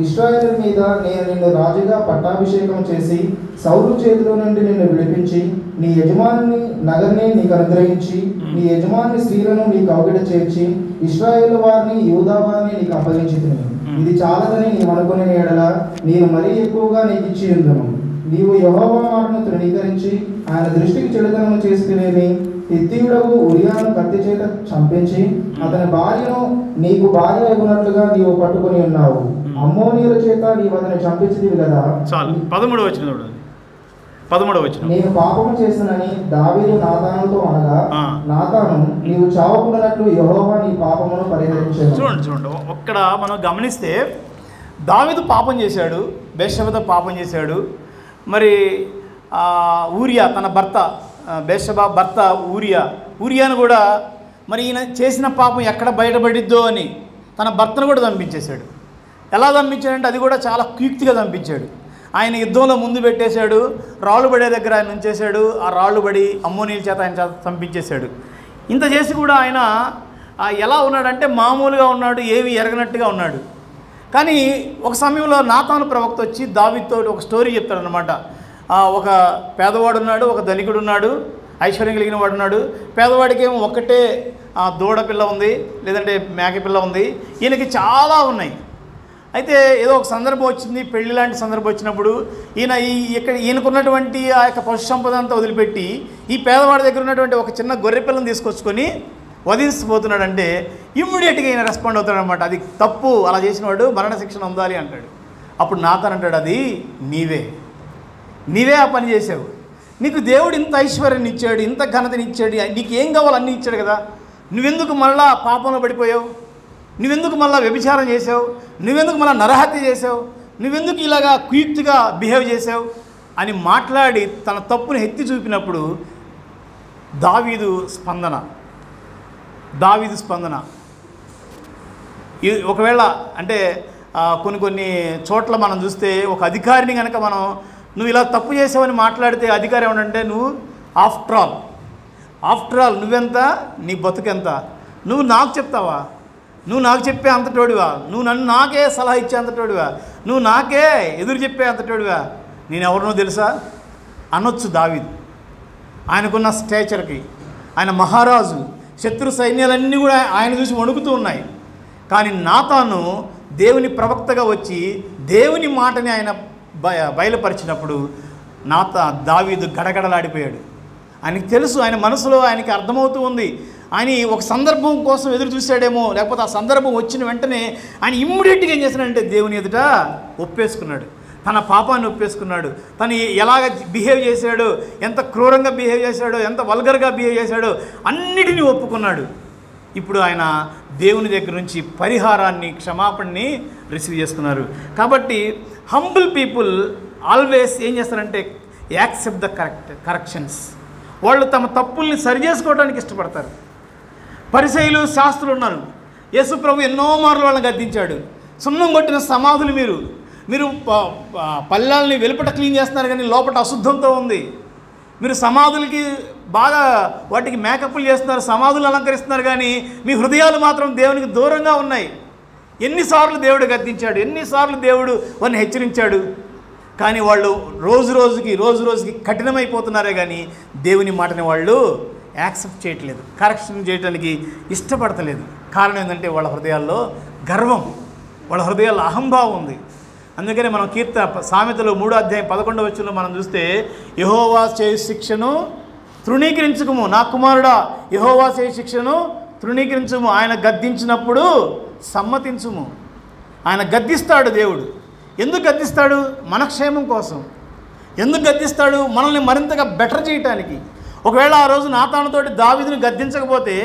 ఇశ్రాయేలు మీద నేను నిన్ను రాజుగా పట్టాభిషేకం చేసి సౌలు చేతిలో నుండి నిన్ను విడిపించి నీ యజమాని నగరిని నీకు అనుగ్రహించి నీ యజమాని స్త్రీలను నీ కౌగిట చేర్చి ఇశ్రాయేలు వారిని యూదా వారిని నీకు అప్పగించితిని. ఇది చాలదని నీవు అనుకునే ఎడల నేను మరీ ఎక్కువగా నీకు ఇచ్చి ఉందును. నీవు యెహోవా మాటను తృణీకరించి ఆయన దృష్టికి చెడుతనము చేస్తేనేమి హిత్తీయుడకు ఉరియాను కత్తి చేత చంపించి అతని భార్యను నీకు భార్య అయినట్లుగా నీవు పట్టుకొని ఉన్నావు. అమ్మోనీయుల చేత నీవు అతని చంపించితివి కదా. 13వ వచనం. నేను పాపము చేసినని దావీదు నాతానుతో అనగా, నాతాను నీవు చావకుండానట్లు యెహోవా నీ పాపమును పరిహరించాడు. చూడండి ఒక్కడ మనం గమనిస్తే దావీదు పాపం చేశాడు, బేర్షెబతో పాపం చేశాడు. మరి ఊరియా తన భర్త, బేర్షెబా భర్త ఊరియాను కూడా మరి ఈయన చేసిన పాపం ఎక్కడ బయటపడిద్దో అని తన భర్తను కూడా చంపించేశాడు. ఎలా చంపించాడంటే అది కూడా చాలా క్విక్గా చంపించాడు. ఆయన యుద్ధంలో ముందు పెట్టేశాడు, రాళ్ళు పడే దగ్గర ఆయన ఉంచేశాడు. ఆ రాళ్ళు పడి అమ్మోనీల చేత ఆయన చంపించేశాడు. ఇంత చేసి కూడా ఆయన ఎలా ఉన్నాడంటే మామూలుగా ఉన్నాడు, ఏమి ఎరగనట్టుగా ఉన్నాడు. కానీ ఒక సమయంలో నాతాను ప్రవక్త వచ్చి దావీదుతో ఒక స్టోరీ చెప్తాడనమాట. ఒక పేదవాడు ఉన్నాడు, ఒక ధనికుడు ఉన్నాడు, ఐశ్వర్యం కలిగిన వాడు ఉన్నాడు. పేదవాడికి ఏమో ఒక్కటే దూడ పిల్ల ఉంది, లేదంటే మేక పిల్ల ఉంది, ఈయనకి చాలా ఉన్నాయి. అయితే ఏదో ఒక సందర్భం వచ్చింది, పెళ్లి లాంటి సందర్భం వచ్చినప్పుడు ఈయనకున్నటువంటి ఆ యొక్క పశు సంపద అంతా వదిలిపెట్టి ఈ పేదవాడి దగ్గర ఉన్నటువంటి ఒక చిన్న గొర్రె పిల్లని తీసుకొచ్చుకొని వధించిపోతున్నాడంటే ఇమ్మీడియట్గా ఈయన రెస్పాండ్ అవుతాడు అనమాట. అది తప్పు, అలా చేసినవాడు మరణశిక్షణ ఉండాలి అంటాడు. అప్పుడు నాతాను అంటాడు, అది నీవే ఆ పని చేసావు. నీకు దేవుడు ఇంత ఐశ్వర్యాన్ని ఇచ్చాడు, ఇంత ఘనతని ఇచ్చాడు, నీకు ఏం కావాలో అన్నీ ఇచ్చాడు కదా. నువ్వెందుకు మళ్ళా పాపంలో పడిపోయావు? నువ్వెందుకు మళ్ళీ వ్యభిచారం చేసావు? నువ్వెందుకు మళ్ళీ నరహత్య చేసావు? నువ్వెందుకు ఇలాగా క్విక్గా బిహేవ్ చేసావు అని మాట్లాడి తన తప్పును ఎత్తి చూపినప్పుడు దావీదు స్పందన. ఒకవేళ అంటే కొన్ని చోట్ల మనం చూస్తే ఒక అధికారిని కనుక మనం నువ్వు ఇలా తప్పు చేసావని మాట్లాడితే అధికారి ఏమంటే నువ్వు ఆఫ్టర్ ఆల్ నువ్వెంత, నీ బతుకెంత, నువ్వు నాకు చెప్తావా, నువ్వు నాకు చెప్పే అంతటోడివా, నువ్వు నాకే సలహా ఇచ్చే అంతటోడివా, నువ్వు నాకే ఎదురు చెప్పే అంతటోడివా, నేను ఎవరినో తెలుసా అనొచ్చు దావీదు. ఆయనకున్న స్టేచర్కి ఆయన మహారాజు, శత్రు సైన్యాలన్నీ కూడా ఆయన చూసి వణుకుతూ ఉన్నాయి. కానీ నాతాను దేవుని ప్రవక్తగా వచ్చి దేవుని మాటని ఆయన బయలుపరిచినప్పుడు దావీదు గడగడలాడిపోయాడు. ఆయనకి తెలుసు, ఆయన మనసులో ఆయనకి అర్థమవుతూ ఉంది. ఆయన ఒక సందర్భం కోసం ఎదురు చూశాడేమో, లేకపోతే ఆ సందర్భం వచ్చిన వెంటనే ఆయన ఇమ్మీడియట్గా ఏం చేశాడంటే దేవుని ఎదుట ఒప్పేసుకున్నాడు, తన పాపాన్ని ఒప్పేసుకున్నాడు. తను ఎలాగ బిహేవ్ చేశాడో, ఎంత క్రూరంగా బిహేవ్ చేశాడో, ఎంత వల్గర్గా బిహేవ్ చేశాడో అన్నిటినీ ఒప్పుకున్నాడు. ఇప్పుడు ఆయన దేవుని దగ్గర నుంచి పరిహారాన్ని, క్షమాపణని రిసీవ్ చేసుకున్నారు. కాబట్టి హంబుల్ పీపుల్ ఆల్వేస్ ఏం చేస్తారంటే యాక్సెప్ట్ ద కరెక్షన్స్. వాళ్ళు తమ తప్పుల్ని సరిచేసుకోవడానికి ఇష్టపడతారు. పరిసయ్యులు, శాస్త్రులు ఉన్నారు. యేసు ప్రభు ఎన్నో మార్లు వాళ్ళని గద్దించాడు. సున్నం కొట్టిన సమాధులు మీరు పల్లెల్ని వెలుపట క్లీన్ చేస్తున్నారు కానీ లోపల అశుద్ధంతో ఉంది. మీరు సమాధులకి బాగా వాటికి మేకప్లు చేస్తున్నారు, సమాధులు అలంకరిస్తున్నారు, కానీ మీ హృదయాలు మాత్రం దేవునికి దూరంగా ఉన్నాయి. ఎన్నిసార్లు దేవుడు గద్దించాడు, ఎన్నిసార్లు దేవుడు వారిని హెచ్చరించాడు. కానీ వాళ్ళు రోజు రోజుకి కఠినమైపోతున్నారే కానీ దేవుని మాటని వాళ్ళు యాక్సెప్ట్ చేయట్లేదు, కరెక్షన్ చేయడానికి ఇష్టపడతలేదు. కారణం ఏంటంటే వాళ్ళ హృదయాల్లో గర్వం, వాళ్ళ హృదయాల్లో అహంభావం ఉంది. అందుకనే మనం సామెతలు 3:11 మనం చూస్తే, యెహోవా చేయు శిక్షను తృణీకరించుకుము, నా కుమారుడా యెహోవా చేయు శిక్షను తృణీకరించుము, ఆయన గద్దించినప్పుడు సమ్మతించుము. ఆయన గద్దిస్తాడు దేవుడు. ఎందుకు గద్దిస్తాడు? మన క్షేమం కోసం. ఎందుకు గద్దిస్తాడు? మనల్ని మరింతగా బెటర్ చేయటానికి. ఒకవేళ ఆ రోజు నాతానుతోటి దావీదుని గద్దించకపోతే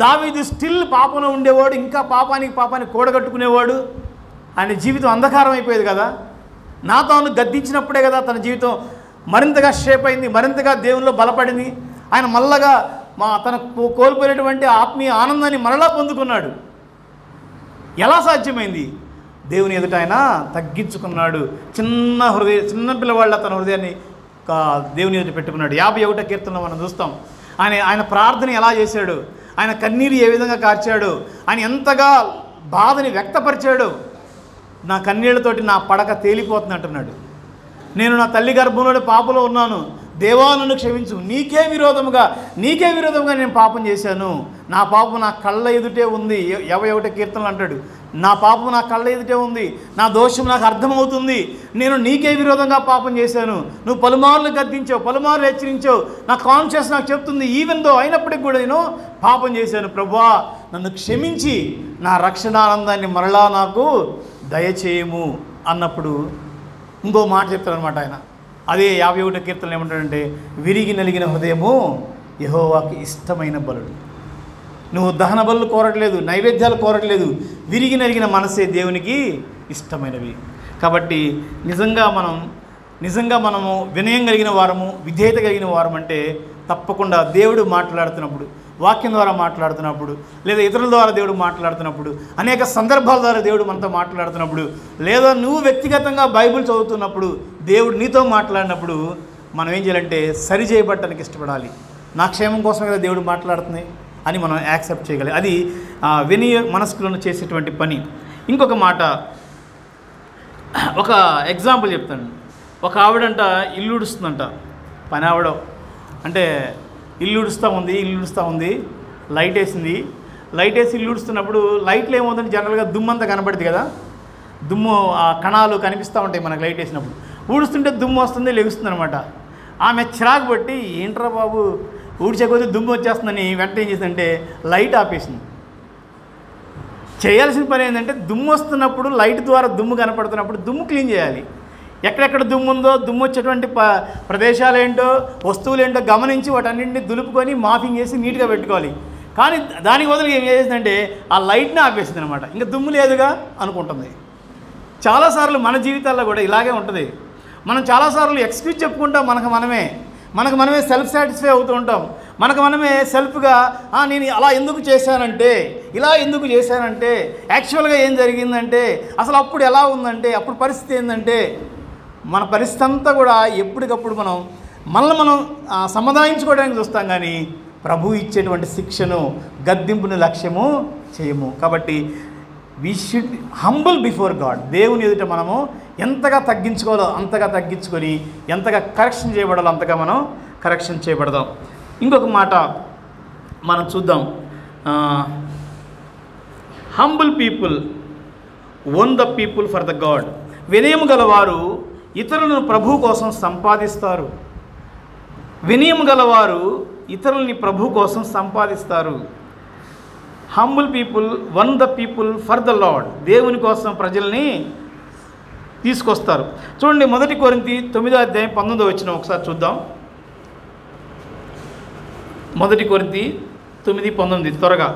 దావీదు స్టిల్ పాపంలో ఉండేవాడు, ఇంకా పాపాన్ని కూడగట్టుకునేవాడు. ఆయన జీవితం అంధకారం అయిపోయేది కదా. నాతాను గద్దించినప్పుడే కదా తన జీవితం మరింతగా షేప్ అయింది, మరింతగా దేవునిలో బలపడింది. ఆయన మళ్ళగా తన కోల్పోయినటువంటి ఆత్మీయ ఆనందాన్ని మరలా పొందుకున్నాడు. ఎలా సాధ్యమైంది? దేవుని ఎదుట ఆయన తగ్గించుకున్నాడు. చిన్న పిల్లవాళ్ళ తన హృదయాన్ని దేవుని ఎదుట పెట్టుకున్నాడు. 51వ కీర్తనలో మనం చూస్తాం ఆయన ప్రార్థన ఎలా చేశాడు, ఆయన కన్నీరు ఏ విధంగా కార్చాడు, ఆయన ఎంతగా బాధని వ్యక్తపరిచాడు. నా కన్నీళ్లతోటి నా పడక తేలిపోతుంది అంటున్నాడు. నేను నా తల్లి గర్భంలోని పాపలో ఉన్నాను, దేవా నన్ను క్షమించు, నీకే విరోధముగా నేను పాపం చేశాను, నా పాపం నా కళ్ళ ఎదుటే ఉంది. 51వ కీర్తనలు అంటాడు, నా పాపం నా కళ్ళ ఎదుటే ఉంది, నా దోషం నాకు అర్థమవుతుంది, నేను నీకే విరోధంగా పాపం చేశాను, నువ్వు పలుమార్లు గద్దించావు, పలుమార్లు హెచ్చరించావు, నా కాన్షియస్ నాకు చెప్తుంది ఈవెన్ దో అయినప్పటికీ కూడా నేను పాపం చేశాను, ప్రభువా నన్ను క్షమించి నా రక్షణానందాన్ని మరలా నాకు దయచేయము అన్నప్పుడు ఇంకో మాట చెప్తారనమాట ఆయన. అదే 51వ కీర్తనలు ఏమంటాడంటే, విరిగి నలిగిన హృదయము యెహోవాకి ఇష్టమైన బలుడు. నువ్వు దహన బలులు కోరట్లేదు, నైవేద్యాలు కోరట్లేదు, విరిగి నలిగిన మనసే దేవునికి ఇష్టమైనవి. కాబట్టి నిజంగా మనము వినయం కలిగిన వారము, విధేయత కలిగిన వారం అంటే తప్పకుండా దేవుడు మాట్లాడుతున్నప్పుడు, వాక్యం ద్వారా మాట్లాడుతున్నప్పుడు, లేదా ఇతరుల ద్వారా దేవుడు మాట్లాడుతున్నప్పుడు, అనేక సందర్భాల ద్వారా దేవుడు మనతో మాట్లాడుతున్నప్పుడు, లేదా నువ్వు వ్యక్తిగతంగా బైబిల్ చదువుతున్నప్పుడు దేవుడు నీతో మాట్లాడినప్పుడు మనం ఏం చేయాలంటే సరి చేయబట్టడానికి ఇష్టపడాలి. నా క్షేమం కోసం కదా దేవుడు మాట్లాడుతుంది అని మనం యాక్సెప్ట్ చేయగలి. అది వినయ మనస్కులను చేసేటువంటి పని. ఇంకొక మాట, ఒక ఎగ్జాంపుల్ చెప్తాను. ఒక ఆవిడంట ఇల్లు ఉడుస్తుందంట, పని ఆవిడ అంటే ఇల్లు ఉడుస్తూ ఉంది, లైట్ వేసి ఇల్లు ఉడుస్తున్నప్పుడు లైట్లు ఏమవుతుంది, జనరల్గా దుమ్ము అంతా కనబడుతుంది కదా, దుమ్ము ఆ కణాలు కనిపిస్తూ ఉంటాయి మనకు లైట్ వేసినప్పుడు. ఊడుస్తుంటే దుమ్ము వస్తుంది, లెగుస్తుంది అనమాట. ఆమె చిరాకు పట్టి ఏంట్రా బాబు ఊడ్చే కొద్దీ దుమ్ము వచ్చేస్తుందని వెంటనే ఏం చేసిందంటే లైట్ ఆపేసింది. చేయాల్సిన పని ఏంటంటే దుమ్ము వస్తున్నప్పుడు లైట్ ద్వారా దుమ్ము కనపడుతున్నప్పుడు దుమ్ము క్లీన్ చేయాలి. ఎక్కడెక్కడ దుమ్ము ఉందో, దుమ్ము వచ్చేటువంటి ప్రదేశాలు ఏంటో, వస్తువులు ఏంటో గమనించి వాటన్నింటినీ దులుపుకొని మాఫింగ్ చేసి నీట్గా పెట్టుకోవాలి. కానీ దానికి బదులు ఏం చేసిందంటే ఆ లైట్ని ఆపేసింది అనమాట. ఇంకా దుమ్ము లేదుగా అనుకుంటుంది. చాలాసార్లు మన జీవితాల్లో కూడా ఇలాగే ఉంటుంది. మనం చాలాసార్లు ఎక్స్క్యూజ్ చెప్పుకుంటాం, మనకు మనమే సెల్ఫ్ సాటిస్ఫై అవుతూ ఉంటాం. మనకు మనమే సెల్ఫ్గా నేను అలా ఎందుకు చేశానంటే, ఇలా ఎందుకు చేశానంటే, యాక్చువల్గా ఏం జరిగిందంటే, అసలు అప్పుడు ఎలా ఉందంటే, అప్పుడు పరిస్థితి ఏంటంటే, మన పరిస్థితి అంతా కూడా ఎప్పటికప్పుడు మనం సమాధానించుకోవడానికి చూస్తాం. కానీ ప్రభు ఇచ్చేటువంటి శిక్షను, గద్దింపుని లక్ష్యము చేయము. కాబట్టి we should humble before God. దేవుని ఎదుట మనము ఎంతగా తగ్గించుకోవాలో అంతగా తగ్గించుకొని, ఎంతగా కరెక్షన్ చేయబడాలో అంతగా మనం కరెక్షన్ చేయబడదాం. ఇంకొక మాట మనం చూద్దాం. Humble people own the people for the God. వినయము గలవారు ఇతరులను ప్రభు కోసం సంపాదిస్తారు. వినయము గలవారు ఇతరులని ప్రభు కోసం సంపాదిస్తారు. Humble people one the people for the lord. దేవుని కోసం ప్రజల్ని తీసుకొస్తారు. చూడండి, 1 కొరింథీ 9:19 ఒకసారి చూద్దాం. 1 కొరింథీ 9:19 త్వరగా.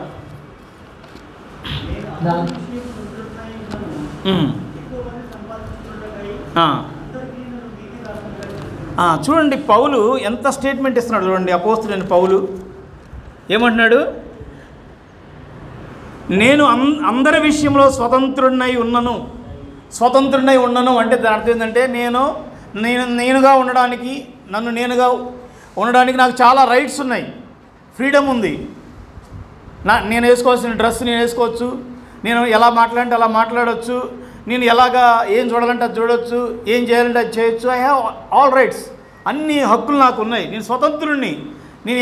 చూడండి, పౌలు ఎంత స్టేట్మెంట్ ఇస్తున్నాడు చూడండి. అపోస్తులైన పౌలు ఏమంటున్నాడు? నేను అందరి విషయంలో స్వతంత్రుడినై ఉన్నను అంటే దాని అర్థం ఏంటంటే నేనుగా ఉండడానికి, నేనుగా ఉండడానికి నాకు చాలా రైట్స్ ఉన్నాయి, ఫ్రీడమ్ ఉంది. నేను వేసుకోవాల్సిన డ్రెస్ నేను వేసుకోవచ్చు, నేను ఎలా మాట్లాడంటే అలా మాట్లాడవచ్చు, నేను ఎలాగా ఏం చూడాలంటే అది చూడవచ్చు, ఏం చేయాలంటే అది చేయొచ్చు. ఐ హ్యావ్ ఆల్ రైట్స్, అన్ని హక్కులు నాకు ఉన్నాయి. నేను స్వతంత్రుడిని. నేను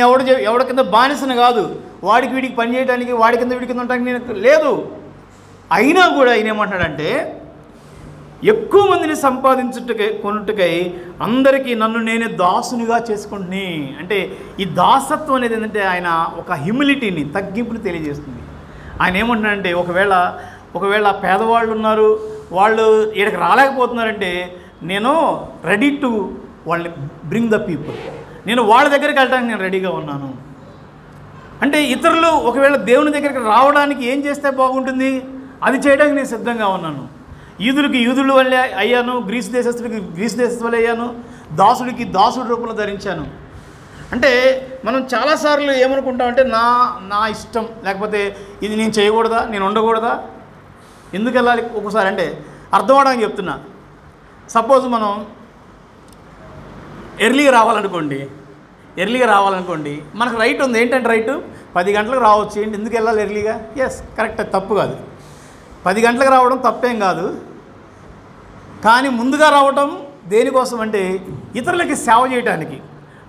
ఎవడి కింద బానిసను కాదు. వాడికి వీడికి పని చేయడానికి, వాడి కింద వీడి కింద ఉండడానికి నేను లేదు. అయినా కూడా ఆయన ఏమంటాడంటే, ఎక్కువ మందిని కొనుటకై అందరికీ నన్ను నేనే దాసునిగా చేసుకుంటుని. అంటే ఈ దాసత్వం అనేది ఏంటంటే ఆయన ఒక హ్యూమిలిటీని, తగ్గింపుని తెలియజేస్తుంది. ఆయన ఏమంటున్నాడంటే, ఒకవేళ పేదవాళ్ళు ఉన్నారు, వాళ్ళు ఇక్కడికి రాలేకపోతున్నారంటే నేను రెడీ టు వాళ్ళని బ్రింగ్ ద పీపుల్, నేను వాళ్ళ దగ్గరికి వెళ్ళడానికి నేను రెడీగా ఉన్నాను. అంటే ఇతరులు ఒకవేళ దేవుని దగ్గరికి రావడానికి ఏం చేస్తే బాగుంటుంది, అది చేయడానికి నేను సిద్ధంగా ఉన్నాను. యూదులకి యూదుల వల్లే అయ్యాను, గ్రీసు దేశస్తుడికి గ్రీసు దేశం వల్ల అయ్యాను, దాసుడికి దాసుడి రూపంలో ధరించాను. అంటే మనం చాలాసార్లు ఏమనుకుంటామంటే నా ఇష్టం, లేకపోతే ఇది నేను చేయకూడదా, నేను ఉండకూడదా, ఎందుకు వెళ్ళాలి ఒక్కోసారి అంటే అర్థం అవడానికి చెప్తున్నా. సపోజ్ మనం ఎర్లీగా రావాలనుకోండి, మనకు రైట్ ఉంది. ఏంటంటే రైటు 10 గంటలకు రావచ్చు. ఏంటి ఎందుకు వెళ్ళాలి ఎర్లీగా? ఎస్, కరెక్ట్, తప్పు కాదు. 10 గంటలకు రావడం తప్పేం కాదు. కానీ ముందుగా రావడం దేనికోసం అంటే ఇతరులకి సేవ చేయడానికి.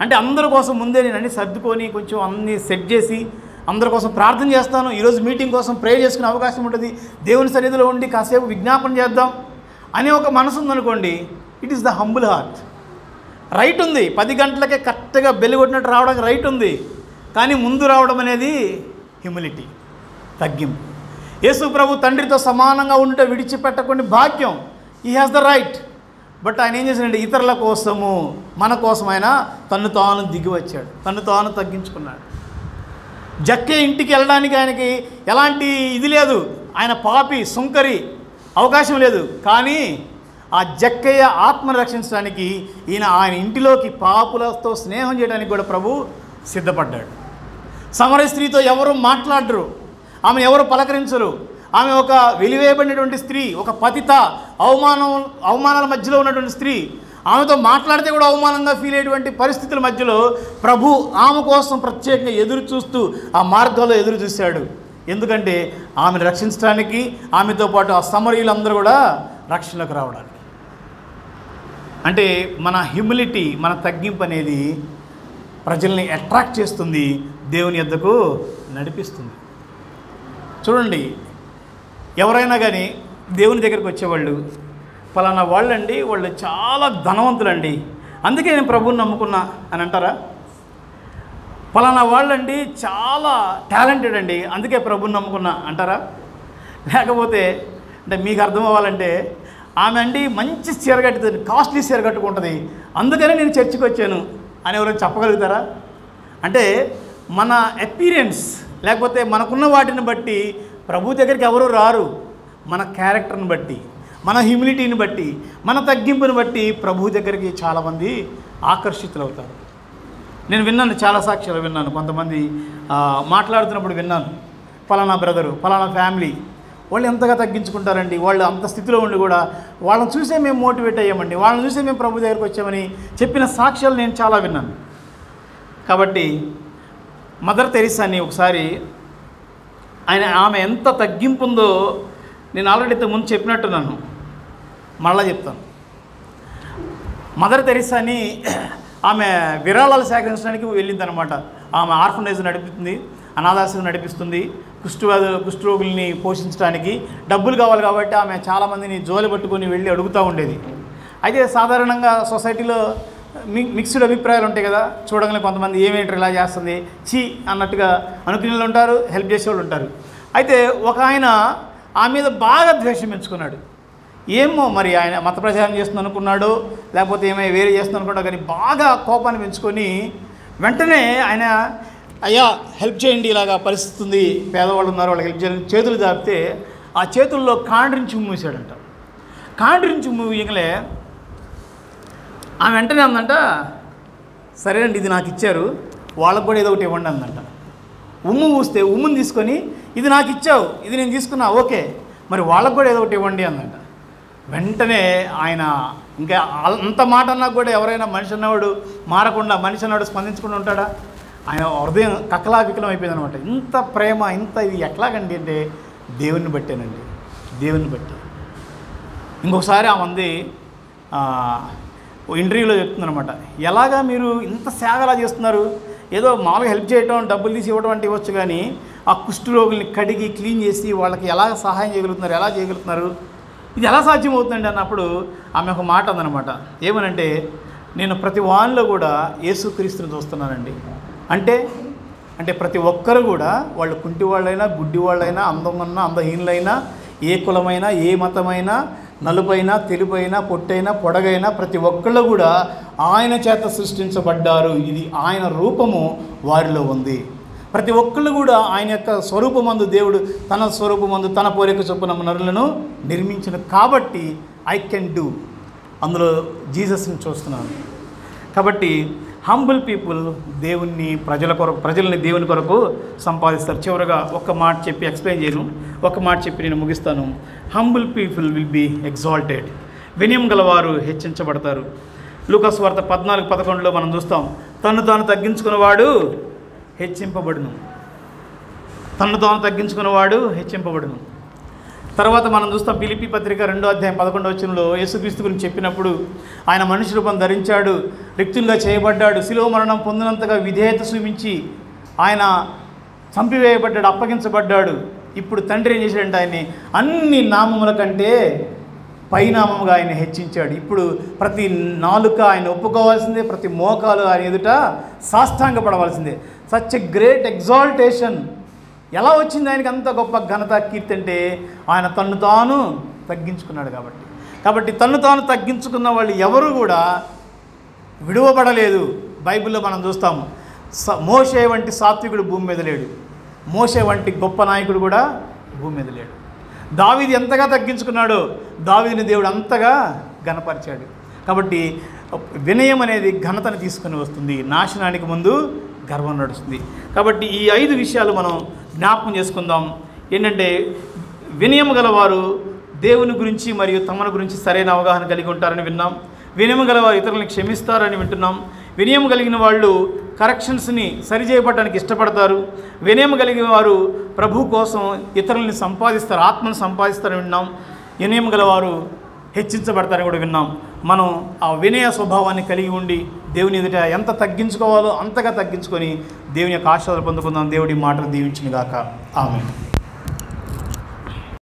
అంటే అందరి కోసం ముందే నేను అన్నీ సర్దుకొని కొంచెం అన్నీ సెట్ చేసి అందరి కోసం ప్రార్థన చేస్తాను. ఈరోజు మీటింగ్ కోసం ప్రే చేసుకునే అవకాశం ఉంటుంది. దేవుని సన్నిధిలో ఉండి కాసేపు విజ్ఞాపన చేద్దాం అనే ఒక మనసు ఉందనుకోండి, it is the humble heart. Right ఉంది, 10 గంటలకే కరెక్ట్గా బెల్లి కొట్టినట్టు రావడానికి రైట్ ఉంది. కానీ ముందు రావడం అనేది హ్యూమిలిటీ, తగ్గింపు. యేసు ప్రభు తండ్రితో సమానంగా ఉంటే విడిచిపెట్టకుండా భాగ్యం. He has the right. But ఆయన ఏం చేశాడంటే ఇతరుల కోసము, మన కోసం ఆయన తను తాను దిగి వచ్చాడు, తను తాను తగ్గించుకున్నాడు. జక్కే ఇంటికి వెళ్ళడానికి ఆయనకి ఎలాంటి ఇది లేదు, ఆయన పాపి సుంకరి, అవకాశం లేదు. కానీ ఆ జక్కయ్య ఆత్మను రక్షించడానికి ఆయన ఇంటిలోకి పాపులతో స్నేహం చేయడానికి కూడా ప్రభు సిద్ధపడ్డాడు. సమరయ స్త్రీతో ఎవరు మాట్లాడరు, ఆమె ఎవరు పలకరించరు. ఆమె ఒక వెలివేయబడినటువంటి స్త్రీ, ఒక పతిత, అవమానాల మధ్యలో ఉన్నటువంటి స్త్రీ. ఆమెతో మాట్లాడితే కూడా అవమానంగా ఫీల్ అయ్యేటువంటి పరిస్థితుల మధ్యలో ప్రభు ఆమె కోసం ప్రత్యేకంగా ఎదురు చూస్తూ ఆ మార్గంలో ఎదురు చూశాడు. ఎందుకంటే ఆమెను రక్షించడానికి, ఆమెతో పాటు ఆ సమరయులందరూ కూడా రక్షణలోకి రావడానికి. అంటే మన హ్యూమిలిటీ, మన తగ్గింపు అనేది ప్రజల్ని అట్రాక్ట్ చేస్తుంది, దేవుని యొద్దకు నడిపిస్తుంది. చూడండి, ఎవరైనా కానీ దేవుని దగ్గరికి వచ్చేవాళ్ళు, ఫలానా వాళ్ళండి, వాళ్ళు చాలా ధనవంతులండి, అందుకే నేను ప్రభువుని నమ్ముకున్నా అని అంటారా? ఫలానా వాళ్ళండి చాలా టాలెంటెడ్ అండి, అందుకే ప్రభువుని నమ్ముకున్నా అంటారా? లేకపోతే అంటే మీకు అర్థం అవ్వాలంటే ఆమె అండి మంచి చీర కట్టుతుంది, కాస్ట్లీ చీర కట్టుకుంటుంది, అందుకనే నేను చర్చికి వచ్చాను అని ఎవరైనా చెప్పగలుగుతారా? అంటే మన అపీరెన్స్ లేకపోతే మనకున్న వాటిని బట్టి ప్రభు దగ్గరికి ఎవరు రారు. మన క్యారెక్టర్ని బట్టి, మన హ్యూమిలిటీని బట్టి, మన తగ్గింపుని బట్టి ప్రభు దగ్గరికి చాలామంది ఆకర్షితులవుతారు. నేను విన్నాను, చాలా సాక్ష్యాలు విన్నాను. కొంతమంది మాట్లాడుతున్నప్పుడు విన్నాను, ఫలానా బ్రదరు, ఫలానా ఫ్యామిలీ వాళ్ళు ఎంతగా తగ్గించుకుంటారండి, వాళ్ళు అంత స్థితిలో ఉండి కూడా వాళ్ళని చూసే మేము మోటివేట్ అయ్యామండి, వాళ్ళని చూసే మేము ప్రభు దగ్గరికి వచ్చామని చెప్పిన సాక్ష్యాలు నేను చాలా విన్నాను. కాబట్టి మదర్ తెరీసాని ఒకసారి ఆమె ఎంత తగ్గింపు ఉందో నేను ఆల్రెడీ ముందు చెప్పినట్టున్నాను, మళ్ళా చెప్తాను. మదర్ తెరీసాని ఆమె విరాళాలు సేకరించడానికి వెళ్ళిందనమాట. ఆమె ఆర్ఫనైజ్ నడిపిస్తుంది, అనాథాశ్రమం నడిపిస్తుంది, కుష్ఠరోగుల్ని పోషించడానికి డబ్బులు కావాలి కాబట్టి ఆమె చాలామందిని జోలి పట్టుకొని వెళ్ళి అడుగుతూ ఉండేది. అయితే సాధారణంగా సొసైటీలో మిక్స్డ్ అభిప్రాయాలు ఉంటాయి కదా. చూడగానే కొంతమంది ఏమేంటి ఇలా చేస్తుంది చీ అన్నట్టుగా అనుకునే వాళ్ళు ఉంటారు, హెల్ప్ చేసేవాళ్ళు ఉంటారు. అయితే ఒక ఆయన ఆమె మీద బాగా ద్వేషం పెంచుకున్నాడు. ఏమో మరి ఆయన మత ప్రచారం చేస్తుంది అనుకున్నాడు, లేకపోతే ఏమై వేరే చేస్తుంది అనుకున్నాడు, కానీ బాగా కోపాన్ని పెంచుకొని వెంటనే ఆయన అయ్యా హెల్ప్ చేయండి, ఇలాగా పరిస్థితి ఉంది, పేదవాళ్ళు ఉన్నారు, వాళ్ళకి హెల్ప్ చేయాలని చేతులు దాపితే ఆ చేతుల్లో కాండ్రించి మూసాడంట. కాండ్రించి మూయగలే ఆమె వెంటనే అందంట, సరేనండి ఇది నాకు ఇచ్చారు, వాళ్ళకు కూడా ఏదో ఒకటి ఇవ్వండి అందంట. ఉమ్ము పూస్తే ఉమ్ముని తీసుకొని ఇది నాకు ఇచ్చావు, ఇది నేను తీసుకున్నా, ఓకే మరి వాళ్ళకు కూడా ఏదో ఒకటి ఇవ్వండి అందంట. వెంటనే ఆయన ఇంకా అంత మాట అన్నా కూడా ఎవరైనా మనిషి అన్నవాడు మారకుండా, మనిషి అన్నవాడు స్పందించకుండా ఉంటాడా? ఆయన హృదయం కక్కలావికలం అయిపోయింది అనమాట. ఇంత ప్రేమ, ఇంత ఇది ఎట్లాగండి అంటే దేవుని బట్టేనండి, దేవుని బట్టి. ఇంకొకసారి ఆ మంది ఇంటర్వ్యూలో చెప్తుందనమాట, ఎలాగా మీరు ఇంత సేవలా చేస్తున్నారు, ఏదో మామూలుగా హెల్ప్ చేయటం, డబ్బులు తీసి ఇవ్వడం అంటే ఇవ్వచ్చు, కానీ ఆ కుష్ఠరోగుల్ని కడిగి క్లీన్ చేసి వాళ్ళకి ఎలా సహాయం చేయగలుగుతున్నారు, ఎలా చేయగలుగుతున్నారు, ఇది ఎలా సాధ్యమవుతుందండి అన్నప్పుడు ఆమె ఒక మాట అందనమాట. ఏమనంటే, నేను ప్రతి వానిలో కూడా యేసుక్రీస్తుని చూస్తున్నానండి. అంటే ప్రతి ఒక్కరు కూడా వాళ్ళు కుంటి వాళ్ళైనా, గుడ్డి వాళ్ళైనా, అందమన్నా, అందహీనులైనా, ఏ కులమైనా, ఏ మతమైనా, నలుపైనా, తెలుపైనా, పొట్టైనా, పొడగైనా ప్రతి ఒక్కళ్ళు కూడా ఆయన చేత సృష్టించబడ్డారు. ఇది ఆయన రూపము వారిలో ఉంది. ప్రతి ఒక్కళ్ళు కూడా ఆయన యొక్క స్వరూపమందు దేవుడు తన స్వరూపమందు తన పోలిక చొప్పున నరులను నిర్మించిన కాబట్టి ఐ కెన్ డూ, అందులో జీసస్ని చూస్తున్నాను. కాబట్టి హంబుల్ పీపుల్ దేవుణ్ణి ప్రజల్ని దేవుని కొరకు సంపాదిస్తారు. చివరగా ఒక మాట చెప్పి ఎక్స్ప్లెయిన్ చేయను, ఒక మాట చెప్పి నేను ముగిస్తాను. Humble people will be exalted. వినయం గలవారు హెచ్చించబడతారు. లూకాసు వార్త 14:11 మనం చూస్తాం, తను తాను తగ్గించుకున్నవాడు హెచ్చింపబడును. తను తాను తగ్గించుకున్నవాడు హెచ్చింపబడును. తర్వాత మనం చూస్తాం ఫిలిప్పీ పత్రిక 2:11 యేసుక్రీస్తు గురించి చెప్పినప్పుడు, ఆయన మనిషి రూపం ధరించాడు, రిక్తునిగా చేయబడ్డాడు, శిలువ మరణం పొందినంతగా విధేయత చూపించి ఆయన చంపివేయబడ్డాడు, అప్పగించబడ్డాడు. ఇప్పుడు తండ్రి ఏం చేశాడంటే ఆయన్ని అన్ని నామముల కంటే పైనామముగా ఆయన హెచ్చించాడు. ఇప్పుడు ప్రతి నాలుక ఆయన ఒప్పుకోవాల్సిందే, ప్రతి మోకాలు ఆయన ఎదుట సాష్టాంగపడవలసిందే. Such a great exaltation. ఎలా వచ్చింది ఆయనకి అంత గొప్ప ఘనత, కీర్తి అంటే ఆయన తన్ను తాను తగ్గించుకున్నాడు కాబట్టి తన్ను తాను తగ్గించుకున్న వాళ్ళు ఎవరు కూడా విడువబడలేదు. బైబిల్లో మనం చూస్తాము, మోషే వంటి సాత్వికుడు భూమి మీద లేడు, మోషే వంటి గొప్ప నాయకుడు కూడా భూమి మీద లేడు. దావీదు ఎంతగా తగ్గించుకున్నాడో దావీదుని దేవుడు అంతగా ఘనపరిచాడు. కాబట్టి వినయం అనేది ఘనతను తీసుకుని వస్తుంది, నాశనానికి ముందు గర్వం నడుస్తుంది. కాబట్టి ఈ 5 విషయాలు మనం జ్ఞాపకం చేసుకుందాం. ఏంటంటే, వినయం గలవారు దేవుని గురించి మరియు తమను గురించి సరైన అవగాహన కలిగి ఉంటారని విన్నాం. వినయం గలవారు ఇతరులను క్షమిస్తారని వింటున్నాం. వినయం కలిగిన వాళ్ళు కరెక్షన్స్ని సరిచేయబడడానికి ఇష్టపడతారు. వినయం కలిగిన వారు ప్రభు కోసం ఇతరులని సంపాదిస్తారు, ఆత్మను సంపాదిస్తారని విన్నాం. వినయం గలవారు హెచ్చించబడతారని కూడా విన్నాం. మనం ఆ వినయ స్వభావాన్ని కలిగి ఉండి దేవుని ఎదుట ఎంత తగ్గించుకోవాలో అంతగా తగ్గించుకొని దేవుని యొక్క ఆశీర్వాదాలు పొందుకుందాం. దేవుడి మాటలు దీవించును గాక. ఆమేన్.